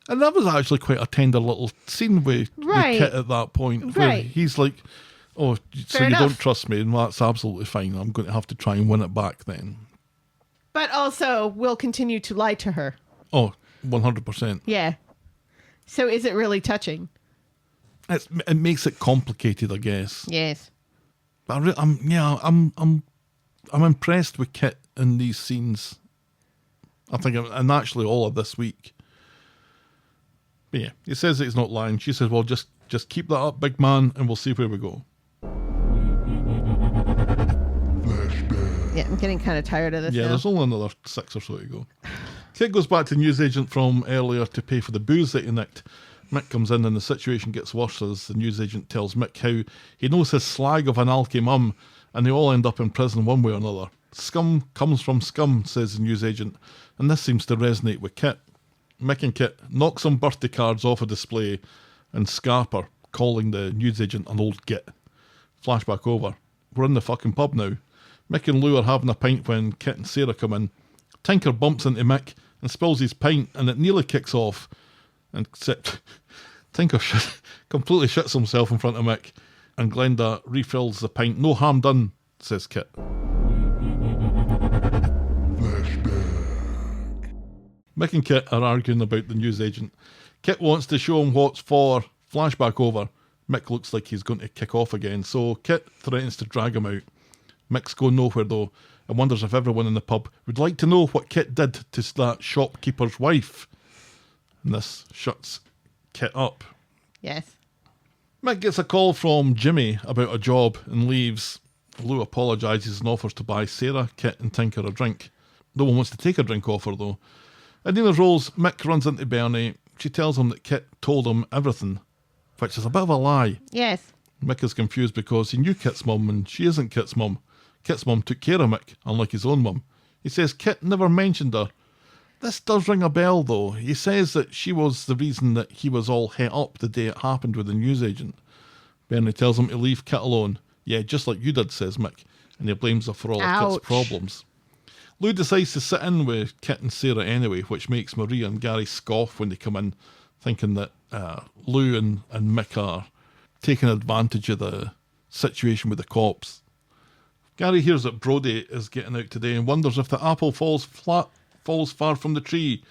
And that was actually quite a tender little scene with Kit at that point, where he's like, oh, so you don't trust me, and that's absolutely fine. I'm going to have to try and win it back then. But also, we'll continue to lie to her. Oh, 100%. Yeah. So is it really touching? It makes it complicated, I guess. Yes. But I'm impressed with Kit in these scenes. I think, and actually all of this week. But yeah, he says that he's not lying. She says, well, just keep that up, big man, and we'll see where we go. Yeah, I'm getting kind of tired of this now. There's only another 6 or so to go. Kit goes back to the newsagent from earlier to pay for the booze that he nicked. Mick comes in and the situation gets worse as the newsagent tells Mick how he knows his slag of an alky mum, and they all end up in prison one way or another. Scum comes from scum, says the newsagent, and this seems to resonate with Kit. Mick and Kit knock some birthday cards off a display and scarp her, calling the newsagent an old git. Flashback over. We're in the fucking pub now. Mick and Lou are having a pint when Kit and Sarah come in. Tinker bumps into Mick and spills his pint, and it nearly kicks off. And except Tinker completely shits himself in front of Mick, and Glenda refills the pint. No harm done, says Kit. Mick and Kit are arguing about the newsagent. Kit wants to show him what's for. Flashback over. Mick looks like he's going to kick off again, so Kit threatens to drag him out. Mick's going nowhere though, and wonders if everyone in the pub would like to know what Kit did to that shopkeeper's wife. And this shuts Kit up. Yes. Mick gets a call from Jimmy about a job and leaves. Lou apologises and offers to buy Sarah, Kit and Tinker a drink. No one wants to take a drink off her though. At Nina's Rolls, Mick runs into Bernie. She tells him that Kit told him everything, which is a bit of a lie. Yes. Mick is confused because he knew Kit's mum and she isn't Kit's mum. Kit's mum took care of Mick, unlike his own mum. He says Kit never mentioned her. This does ring a bell though. He says that she was the reason that he was all het up the day it happened with the newsagent. Bernie tells him to leave Kit alone. Yeah, just like you did, says Mick, and he blames her for all of Kit's problems. Lou decides to sit in with Kit and Sarah anyway, which makes Maria and Gary scoff when they come in, thinking that Lou and Mick are taking advantage of the situation with the cops. Gary hears that Brody is getting out today and wonders if the apple falls far from the tree.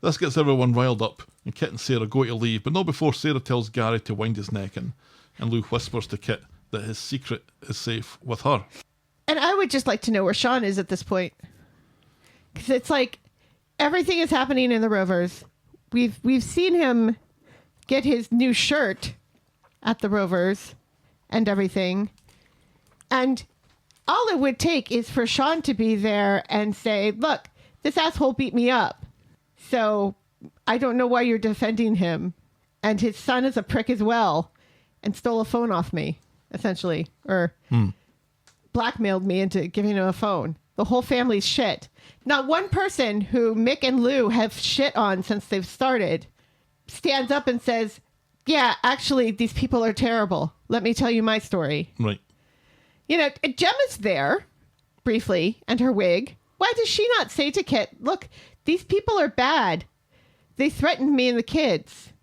This gets everyone riled up, and Kit and Sarah go to leave, but not before Sarah tells Gary to wind his neck in, and Lou whispers to Kit that his secret is safe with her. And I would just like to know where Sean is at this point. Because it's like everything is happening in the Rovers. We've seen him get his new shirt at the Rovers and everything. And all it would take is for Sean to be there and say, look, this asshole beat me up. So I don't know why you're defending him. And his son is a prick as well and stole a phone off me, essentially, or blackmailed me into giving him a phone. The whole family's shit. Not one person who Mick and Lou have shit on since they've started stands up and says, yeah, actually, these people are terrible. Let me tell you my story. Right. You know, Gemma's there briefly and her wig. Why does she not say to Kit, look, these people are bad. They threatened me and the kids.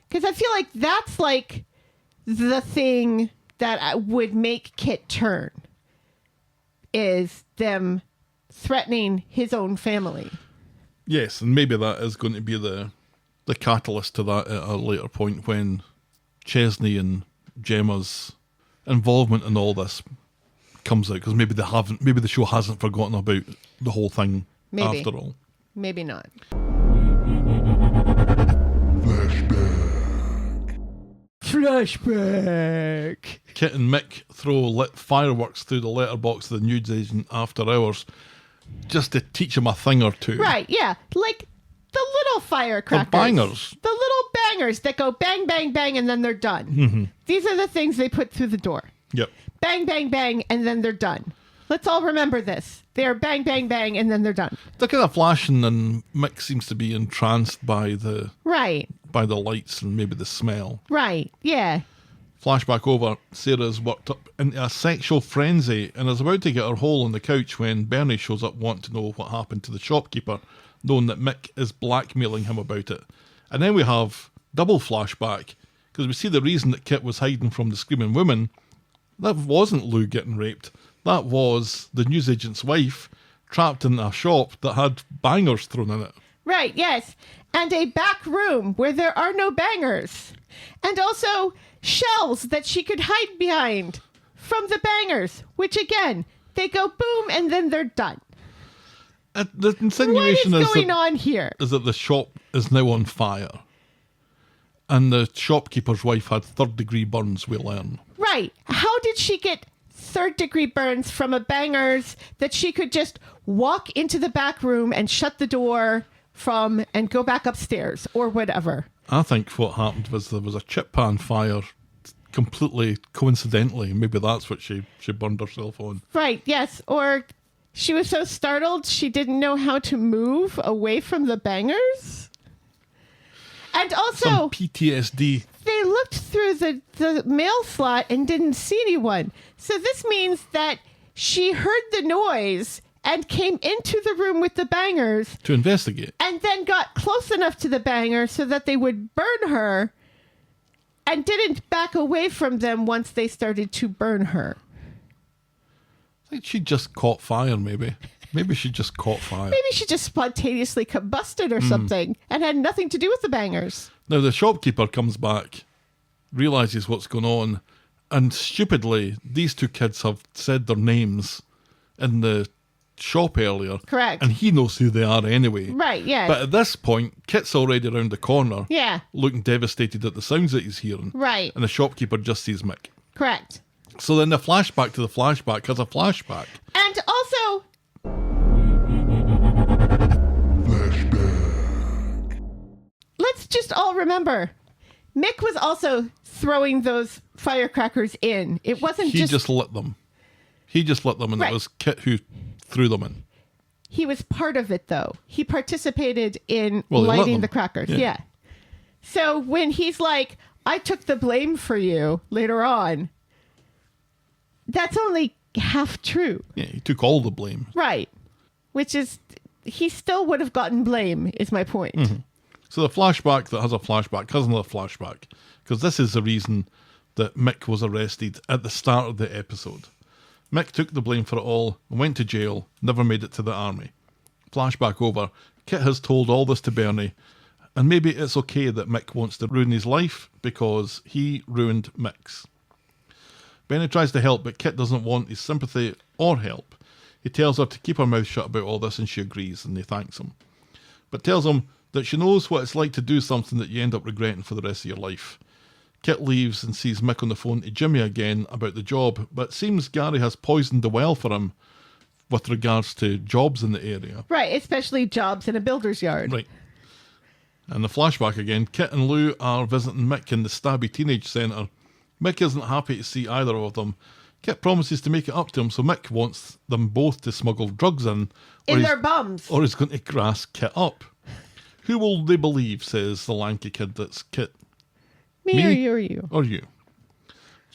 Because I feel like that's like the thing that would make Kit turn, is them threatening his own family. Yes, and maybe that is going to be the catalyst to that at a later point when Chesney and Gemma's involvement in all this comes out, because maybe the show hasn't forgotten about the whole thing after all. Maybe not. Flashback. Kit and Mick throw lit fireworks through the letterbox of the newsagent after hours just to teach him a thing or two. Right, yeah. Like the little firecrackers. The bangers. The little bangers that go bang, bang, bang, and then they're done. Mm-hmm. These are the things they put through the door. Yep. Bang, bang, bang, and then they're done. Let's all remember this. They're bang, bang, bang, and then they're done. They're kind of flashing, and Mick seems to be entranced by the lights and maybe the smell. Right, yeah. Flashback over, Sarah's worked up into a sexual frenzy and is about to get her hole on the couch when Bernie shows up wanting to know what happened to the shopkeeper, knowing that Mick is blackmailing him about it. And then we have double flashback, because we see the reason that Kit was hiding from the screaming woman. That wasn't Lou getting raped. That was the newsagent's wife trapped in a shop that had bangers thrown in it. Right, yes. And a back room where there are no bangers. And also shelves that she could hide behind from the bangers, which again, they go boom and then they're done. The insinuation what is going on here? Is that the shop is now on fire. And the shopkeeper's wife had third-degree burns, we learn. Right. How did she get third-degree burns from a bangers that she could just walk into the back room and shut the door from and go back upstairs or whatever? I think what happened was there was a chip pan fire completely coincidentally. Maybe that's what she burned herself on. Right, yes. Or she was so startled she didn't know how to move away from the bangers. And also, some PTSD. They looked through the mail slot and didn't see anyone. So this means that she heard the noise and came into the room with the bangers to investigate. And then got close enough to the bangers so that they would burn her and didn't back away from them once they started to burn her. I think she just caught fire, maybe. Maybe she just caught fire. Maybe she just spontaneously combusted or something and had nothing to do with the bangers. Now, the shopkeeper comes back, realizes what's going on, and stupidly, these two kids have said their names in the shop earlier. Correct. And he knows who they are anyway. Right, yeah. But at this point, Kit's already around the corner. Yeah. Looking devastated at the sounds that he's hearing. Right. And the shopkeeper just sees Mick. Correct. So then the flashback to the flashback has a flashback. And also... Let's just all remember, Mick was also throwing those firecrackers in. It wasn't He just lit them. He just lit them, and It was Kit who threw them in. He was part of it, though. He participated in lighting the crackers. Yeah. So when he's like, I took the blame for you later on, that's only half true. Yeah, he took all the blame. Right. Which is, he still would have gotten blame, is my point. Mm-hmm. So the flashback that has a flashback has another flashback, because this is the reason that Mick was arrested at the start of the episode. Mick took the blame for it all and went to jail, never made it to the army. Flashback over, Kit has told all this to Bernie, and maybe it's okay that Mick wants to ruin his life because he ruined Mick's. Bernie tries to help, but Kit doesn't want his sympathy or help. He tells her to keep her mouth shut about all this, and she agrees, and he thanks him. But tells him that she knows what it's like to do something that you end up regretting for the rest of your life. Kit leaves and sees Mick on the phone to Jimmy again about the job, but it seems Gary has poisoned the well for him with regards to jobs in the area. Right, especially jobs in a builder's yard. Right. And the flashback again. Kit and Lou are visiting Mick in the stabby teenage centre. Mick isn't happy to see either of them. Kit promises to make it up to him, so Mick wants them both to smuggle drugs in their bums. or he's going to grass Kit up. Who will they believe, says the lanky kid that's Kit. Me or you or you? Or you.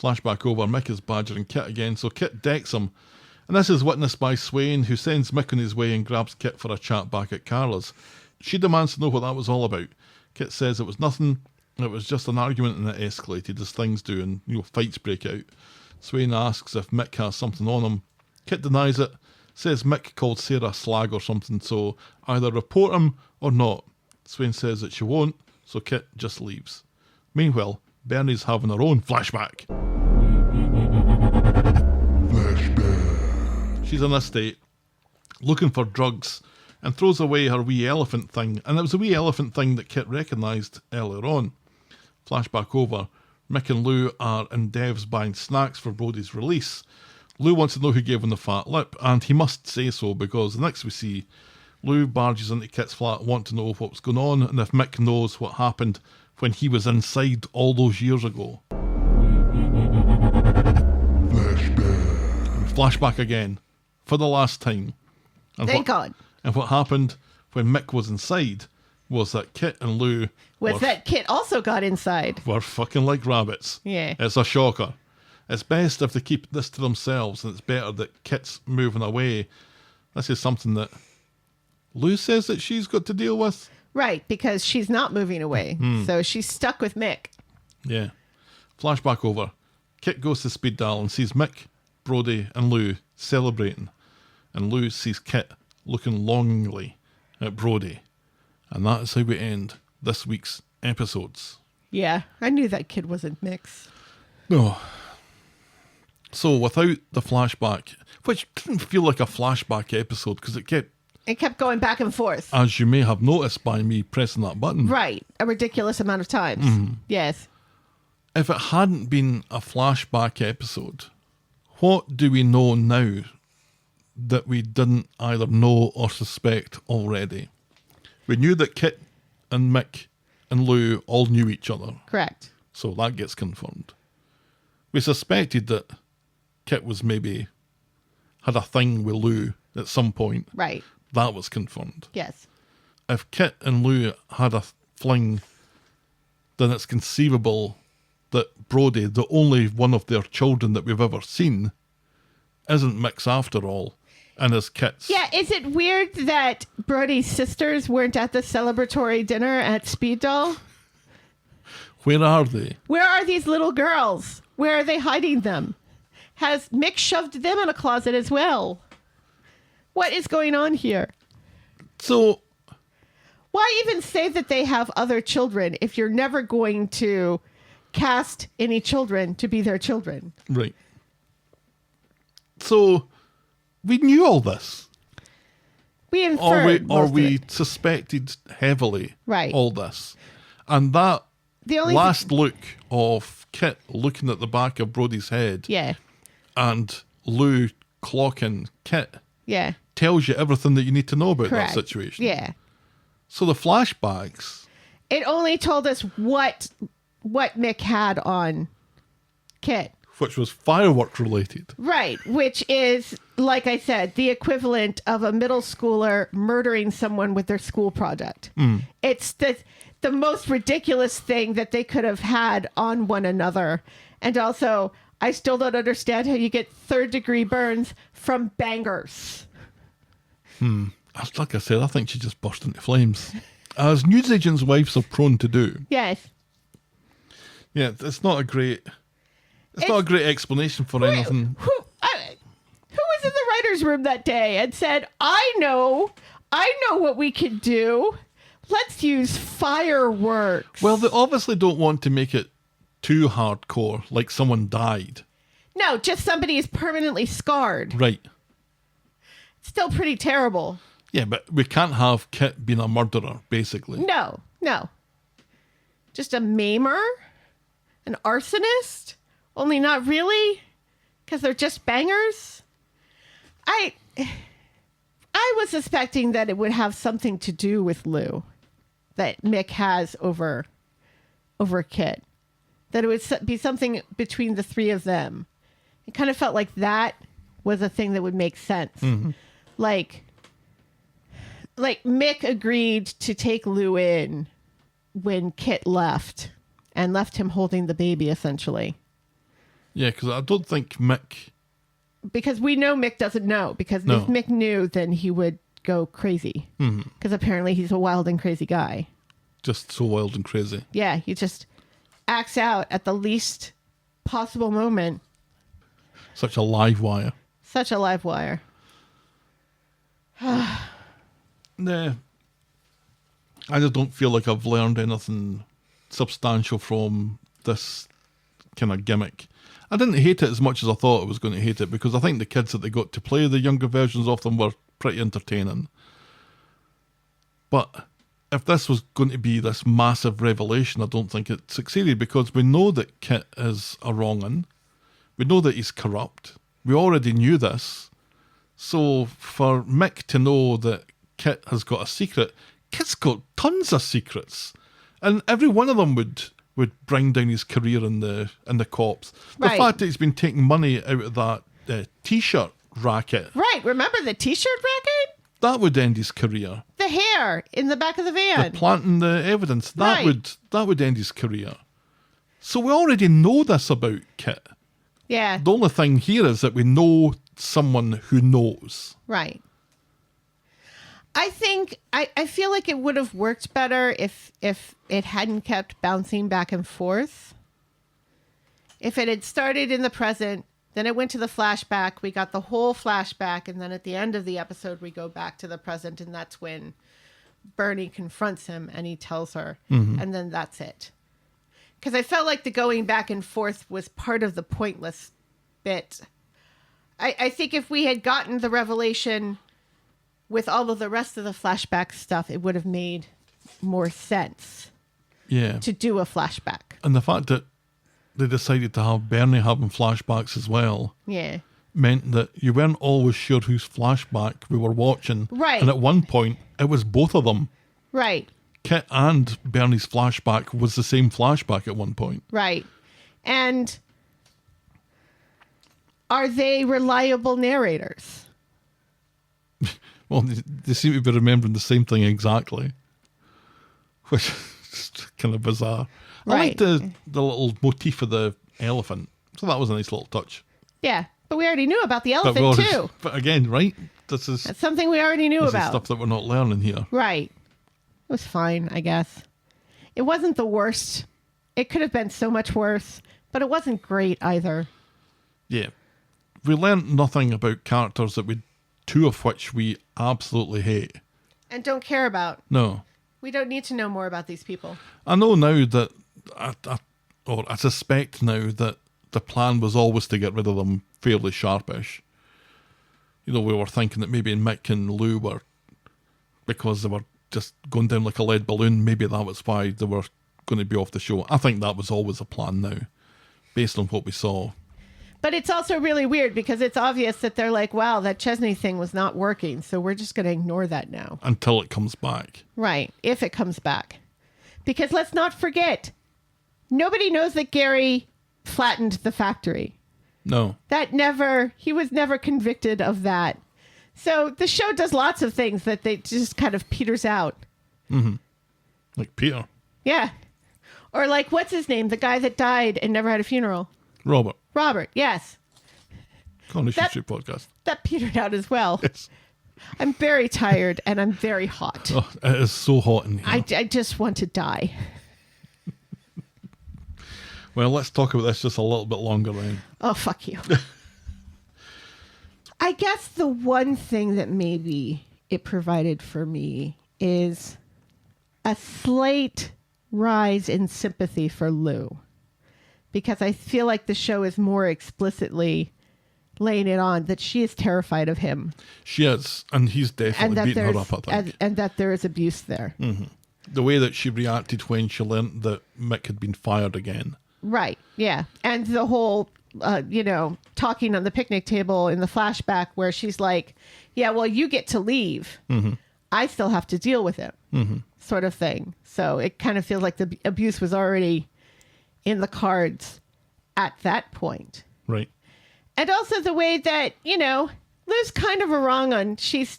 Flashback over, Mick is badgering Kit again, so Kit decks him. And this is witnessed by Swain, who sends Mick on his way and grabs Kit for a chat back at Carla's. She demands to know what that was all about. Kit says it was nothing, it was just an argument and it escalated as things do and fights break out. Swain asks if Mick has something on him. Kit denies it, says Mick called Sarah slag or something, so either report him or not. Swain says that she won't, so Kit just leaves. Meanwhile, Bernie's having her own flashback. She's in a state, looking for drugs, and throws away her wee elephant thing, and it was a wee elephant thing that Kit recognised earlier on. Flashback over, Mick and Lou are in Dev's buying snacks for Brody's release. Lou wants to know who gave him the fat lip, and he must say so, because the next we see, Lou barges into Kit's flat, want to know what's going on, and if Mick knows what happened when he was inside all those years ago. Flashback again, for the last time. And Thank God. And what happened when Mick was inside was that Kit and Lou Kit also got inside. were fucking like rabbits. Yeah. It's a shocker. It's best if they keep this to themselves, and it's better that Kit's moving away. This is something that Lou says that she's got to deal with. Right, because she's not moving away. So she's stuck with Mick. Yeah. Flashback over. Kit goes to speed dial and sees Mick, Brody and Lou celebrating. And Lou sees Kit looking longingly at Brody. And that is how we end this week's episodes. Yeah, I knew that kid wasn't Mick's. No. So without the flashback, which didn't feel like a flashback episode because it kept going back and forth. As you may have noticed by me pressing that button. Right, a ridiculous amount of times. Yes. If it hadn't been a flashback episode, what do we know now that we didn't either know or suspect already? We knew that Kit and Mick and Lou all knew each other. Correct. So that gets confirmed. We suspected that Kit was maybe had a thing with Lou at some point. Right. That was confirmed. Yes. If Kit and Lou had a fling, then it's conceivable that Brody, the only one of their children that we've ever seen, isn't Mick's after all, and is Kit's. Yeah, is it weird that Brody's sisters weren't at the celebratory dinner at Speed Doll? Where are they? Where are these little girls? Where are they hiding them? Has Mick shoved them in a closet as well? What is going on here? So, why even say that they have other children if you're never going to cast any children to be their children? Right. So, we knew all this. We inferred or we suspected heavily right. all this. And that the only last look of Kit looking at the back of Brody's head yeah. and Lou clocking Kit yeah. tells you everything that you need to know about Correct. that situation. Yeah. So the flashbacks... It only told us what Mick had on Kit. Which was firework related. Right, which is, like I said, the equivalent of a middle schooler murdering someone with their school project. It's the most ridiculous thing that they could have had on one another. And also, I still don't understand how you get third-degree burns from bangers. Like I said, I think she just burst into flames. As newsagents' wives are prone to do. Yes. Yeah, it's not a great... It's not a great explanation for anything. Who was in the writer's room that day and said, I know what we can do. Let's use fireworks. Well, they obviously don't want to make it too hardcore, like someone died. No, just somebody is permanently scarred. Right. It's still pretty terrible. Yeah, but we can't have Kit being a murderer, basically. No. Just a maimer? An arsonist? Only not really? Because they're just bangers? I was suspecting that it would have something to do with Lou. that Mick has over Kit. That it would be something between the three of them. It kind of felt like that was a thing that would make sense. Mm-hmm. Like Mick agreed to take Lou in when Kit left and left him holding the baby, essentially. Yeah, because I don't think Mick... Because we know Mick doesn't know. Because No. if Mick knew, then he would go crazy. Because apparently he's a wild and crazy guy. Just so wild and crazy. Yeah, he just acts out at the least possible moment. Such a live wire. Such a live wire. Nah. I just don't feel like I've learned anything substantial from this kind of gimmick. I didn't hate it as much as I thought I was going to hate it, because I think the kids that they got to play the younger versions of them were pretty entertaining. But if this was going to be this massive revelation, I don't think it succeeded, because we know that Kit is a wrong-un. We know that he's corrupt. We already knew this. So for Mick to know that Kit has got a secret, Kit's got tons of secrets. And every one of them would bring down his career in the cops. The Right. fact that he's been taking money out of that T-shirt racket, Right, remember the T-shirt racket? that would end his career. The hair in the back of the van. The planting the evidence, that Right. would end his career. So we already know this about Kit. Yeah, The only thing here is that we know someone who knows. right. I think I feel like it would have worked better if it hadn't kept bouncing back and forth. If it had started in the present, then it went to the flashback. We got the whole flashback, and then at the end of the episode, we go back to the present, and that's when Bernie confronts him and he tells her, and then that's it. Because I felt like the going back and forth was part of the pointless bit. I think if we had gotten the revelation with all of the rest of the flashback stuff, it would have made more sense Yeah. to do a flashback. And the fact that they decided to have Bernie having flashbacks as well Yeah. meant that you weren't always sure whose flashback we were watching. Right. And at one point, it was both of them. Right. Kit and Bernie's flashback was the same flashback at one point. Right. And are they reliable narrators? Well, they seem to be remembering the same thing exactly, which is kind of bizarre. I like Right. the little motif of the elephant, so that was a nice little touch. Yeah. But we already knew about the But elephant, we already- too. But again, right? This is That's something we already knew this is about. stuff that we're not learning here. Right. It was fine, I guess. It wasn't the worst. It could have been so much worse, but it wasn't great either. Yeah, we learned nothing about characters that two of which we absolutely hate. And don't care about. No, We don't need to know more about these people. I know now that I suspect now that the plan was always to get rid of them fairly sharpish. You know, we were thinking that maybe Mick and Lou were, because they were just going down like a lead balloon, maybe that was why they were going to be off the show. I think that was always a plan now, based on what we saw. But it's also really weird because it's obvious that they're like, wow, that Chesney thing was not working, so we're just going to ignore that now. Until it comes back. Right, if it comes back. Because let's not forget, nobody knows that Gary flattened the factory. No. He was never convicted of that. So the show does lots of things that they just kind of peters out. Like Peter. Yeah. Or like, what's his name? The guy that died and never had a funeral. Robert, Yes. Coronation That- Street podcast. That petered out as well. Yes. I'm very tired and I'm very hot. Oh, it is so hot in here. I just want to die. Well, let's talk about this just a little bit longer then. Oh, fuck you. I guess the one thing that maybe it provided for me is a slight rise in sympathy for Lou. Because I feel like the show is more explicitly laying it on that she is terrified of him. She is, and he's And definitely that beating her there's up, I think. and that there is abuse there. The way that she reacted when she learnt that Mick had been fired again. Right. Yeah. And the whole, talking on the picnic table in the flashback where she's like, yeah, well, you get to leave. I still have to deal with it, sort of thing. So it kind of feels like the abuse was already in the cards at that point. Right. And also the way that, Lou's kind of a wrong on. She's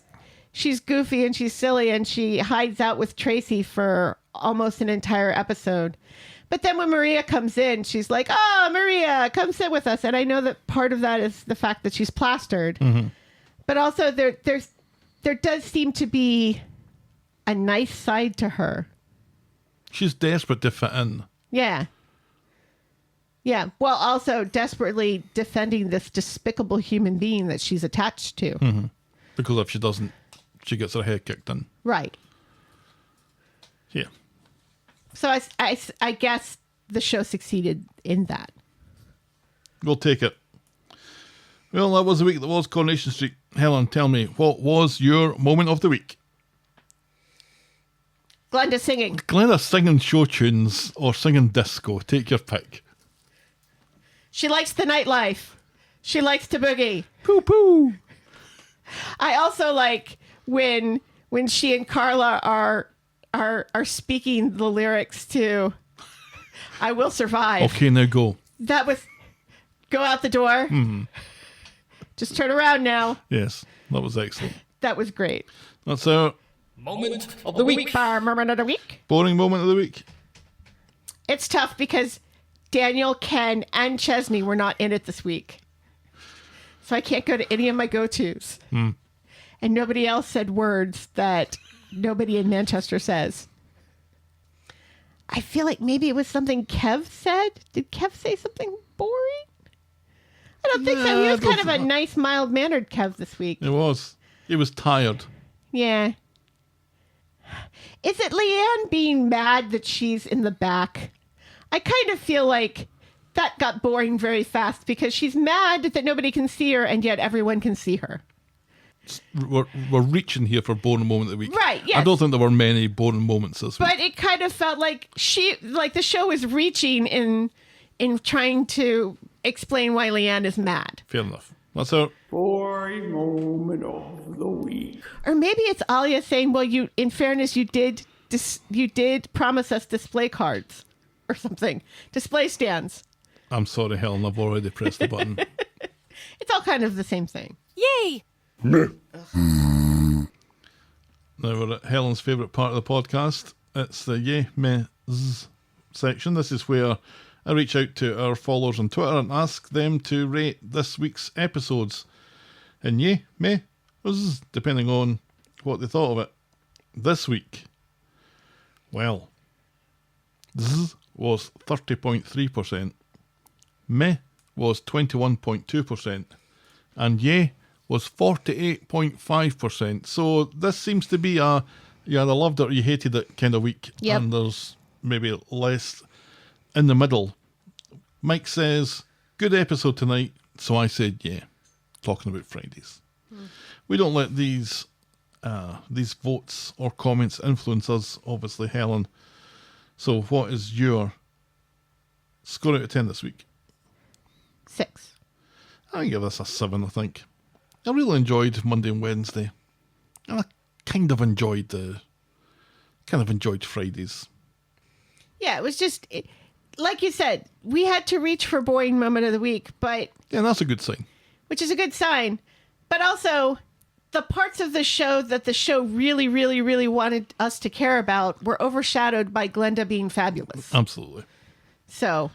goofy and she's silly and she hides out with Tracy for almost an entire episode. But then when Maria comes in, she's like, "Oh, Maria, come sit with us." And I know that part of that is the fact that she's plastered. But also there does seem to be a nice side to her. She's desperate to fit in. Yeah. Yeah. Well, also desperately defending this despicable human being that she's attached to. Because if she doesn't, she gets her head kicked in. Right. Yeah. So I guess the show succeeded in that. We'll take it. Well, that was the week that was Coronation Street. Helen, tell me, what was your moment of the week? Glenda singing. Glenda singing show tunes or singing disco. Take your pick. She likes the nightlife. She likes to boogie. Poo poo. I also like when she and Carla are speaking the lyrics to "I Will Survive." Okay, now go. That was go out the door. Just turn around now. Yes, that was excellent. That was great. That's our Moment of the week. Moment of the week. boring moment of the week. It's tough because Daniel, Ken, and Chesney were not in it this week. So I can't go to any of my go-tos. And nobody else said words that nobody in Manchester says. I feel like maybe it was something Kev said. Did Kev say something boring? I don't think so. He was kind of a nice, mild-mannered Kev this week. It was. He was tired. Yeah. Is it Leanne being mad that she's in the back? I kind of feel like that got boring very fast because she's mad that nobody can see her and yet everyone can see her. We're reaching here for boring moment of the week. Right, yes. I don't think there were many boring moments this week. But it kind of felt like the show is reaching in trying to explain why Leanne is mad. Fair enough. That's our Boring moment of the week. Or maybe it's Alia saying, "Well, in fairness, you did promise us display cards or something, display stands." I'm sorry, Helen, I've already pressed the button. It's all kind of the same thing. Yay! Now we're at Helen's favourite part of the podcast. It's the Yay, Meh, Zzz section. This is where I reach out to our followers on Twitter and ask them to rate this week's episodes. And Yay, Meh, or Zzz, depending on what they thought of it. This week, well, Zzz was 30.3%. Meh was 21.2%. And Yay was 48.5%. So this seems to be a you either loved it or you hated it kind of week. Yep. And there's maybe less in the middle. Mike says, good episode tonight. So I said, yeah. Talking about Fridays. We don't let these votes or comments influence us, obviously, Helen. So what is your score out of 10 this week? 6. I give this a 7, I think. I really enjoyed Monday and Wednesday. And I kind of enjoyed Fridays. Yeah, it was just, like you said, we had to reach for boring moment of the week, but Yeah, that's a good sign. which is a good sign. But also, the parts of the show that the show really, really, really wanted us to care about were overshadowed by Glenda being fabulous. Absolutely. So,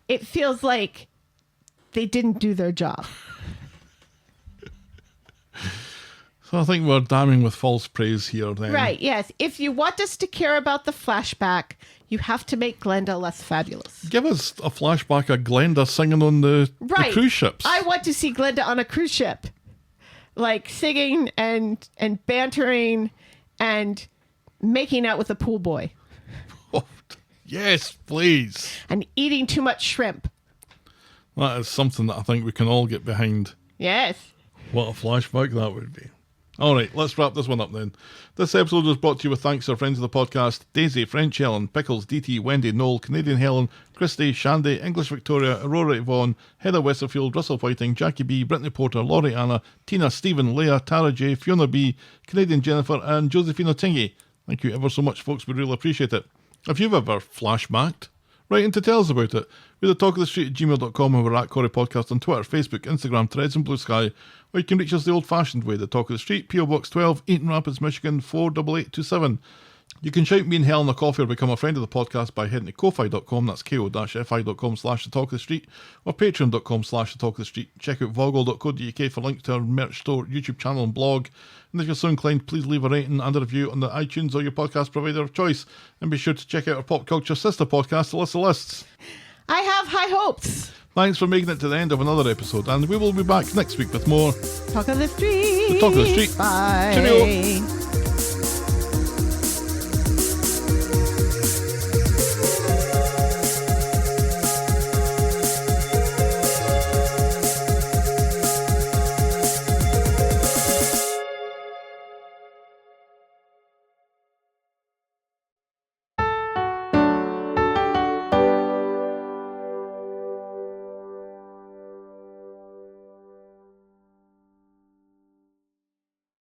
it feels like they didn't do their job. So I think we're damning with false praise here then. Right, yes. If you want us to care about the flashback, you have to make Glenda less fabulous. Give us a flashback of Glenda singing on the cruise ships. I want to see Glenda on a cruise ship. Like singing and bantering and making out with a pool boy. Oh, yes, please. And eating too much shrimp. That is something that I think we can all get behind. Yes. What a flashback that would be. All right, let's wrap this one up then. This episode was brought to you with thanks to our friends of the podcast: Daisy, French Helen, Pickles, DT, Wendy, Noel, Canadian Helen, Christy, Shandy, English Victoria, Aurora Yvonne, Heather Westerfield, Russell Whiting, Jackie B, Brittany Porter, Laurie Anna, Tina, Stephen, Leah, Tara J, Fiona B, Canadian Jennifer, and Josephina Tingy. Thank you ever so much, folks. We really appreciate it. If you've ever flashbacked, write in to tell us about it. We're the talkofthestreet@gmail.com, and we're at Corrie Podcast on Twitter, Facebook, Instagram, Threads, and Blue Sky. Or you can reach us the old-fashioned way, the Talk of the Street, P.O. Box 12, Eaton Rapids, Michigan 48827. You can shout me and Helen a coffee or become a friend of the podcast by heading to ko-fi.com, that's ko-fi.com/the Talk of the Street, or patreon.com/the Talk of the Street. Check out voggle.co.uk for links to our merch store, YouTube channel, and blog. And if you're so inclined, please leave a rating and a review on the iTunes or your podcast provider of choice. And be sure to check out our pop culture sister podcast, The List of Lists. I have high hopes. Thanks for making it to the end of another episode, and we will be back next week with more Talk of the Street. The Talk of the Street. Bye. Cheerio.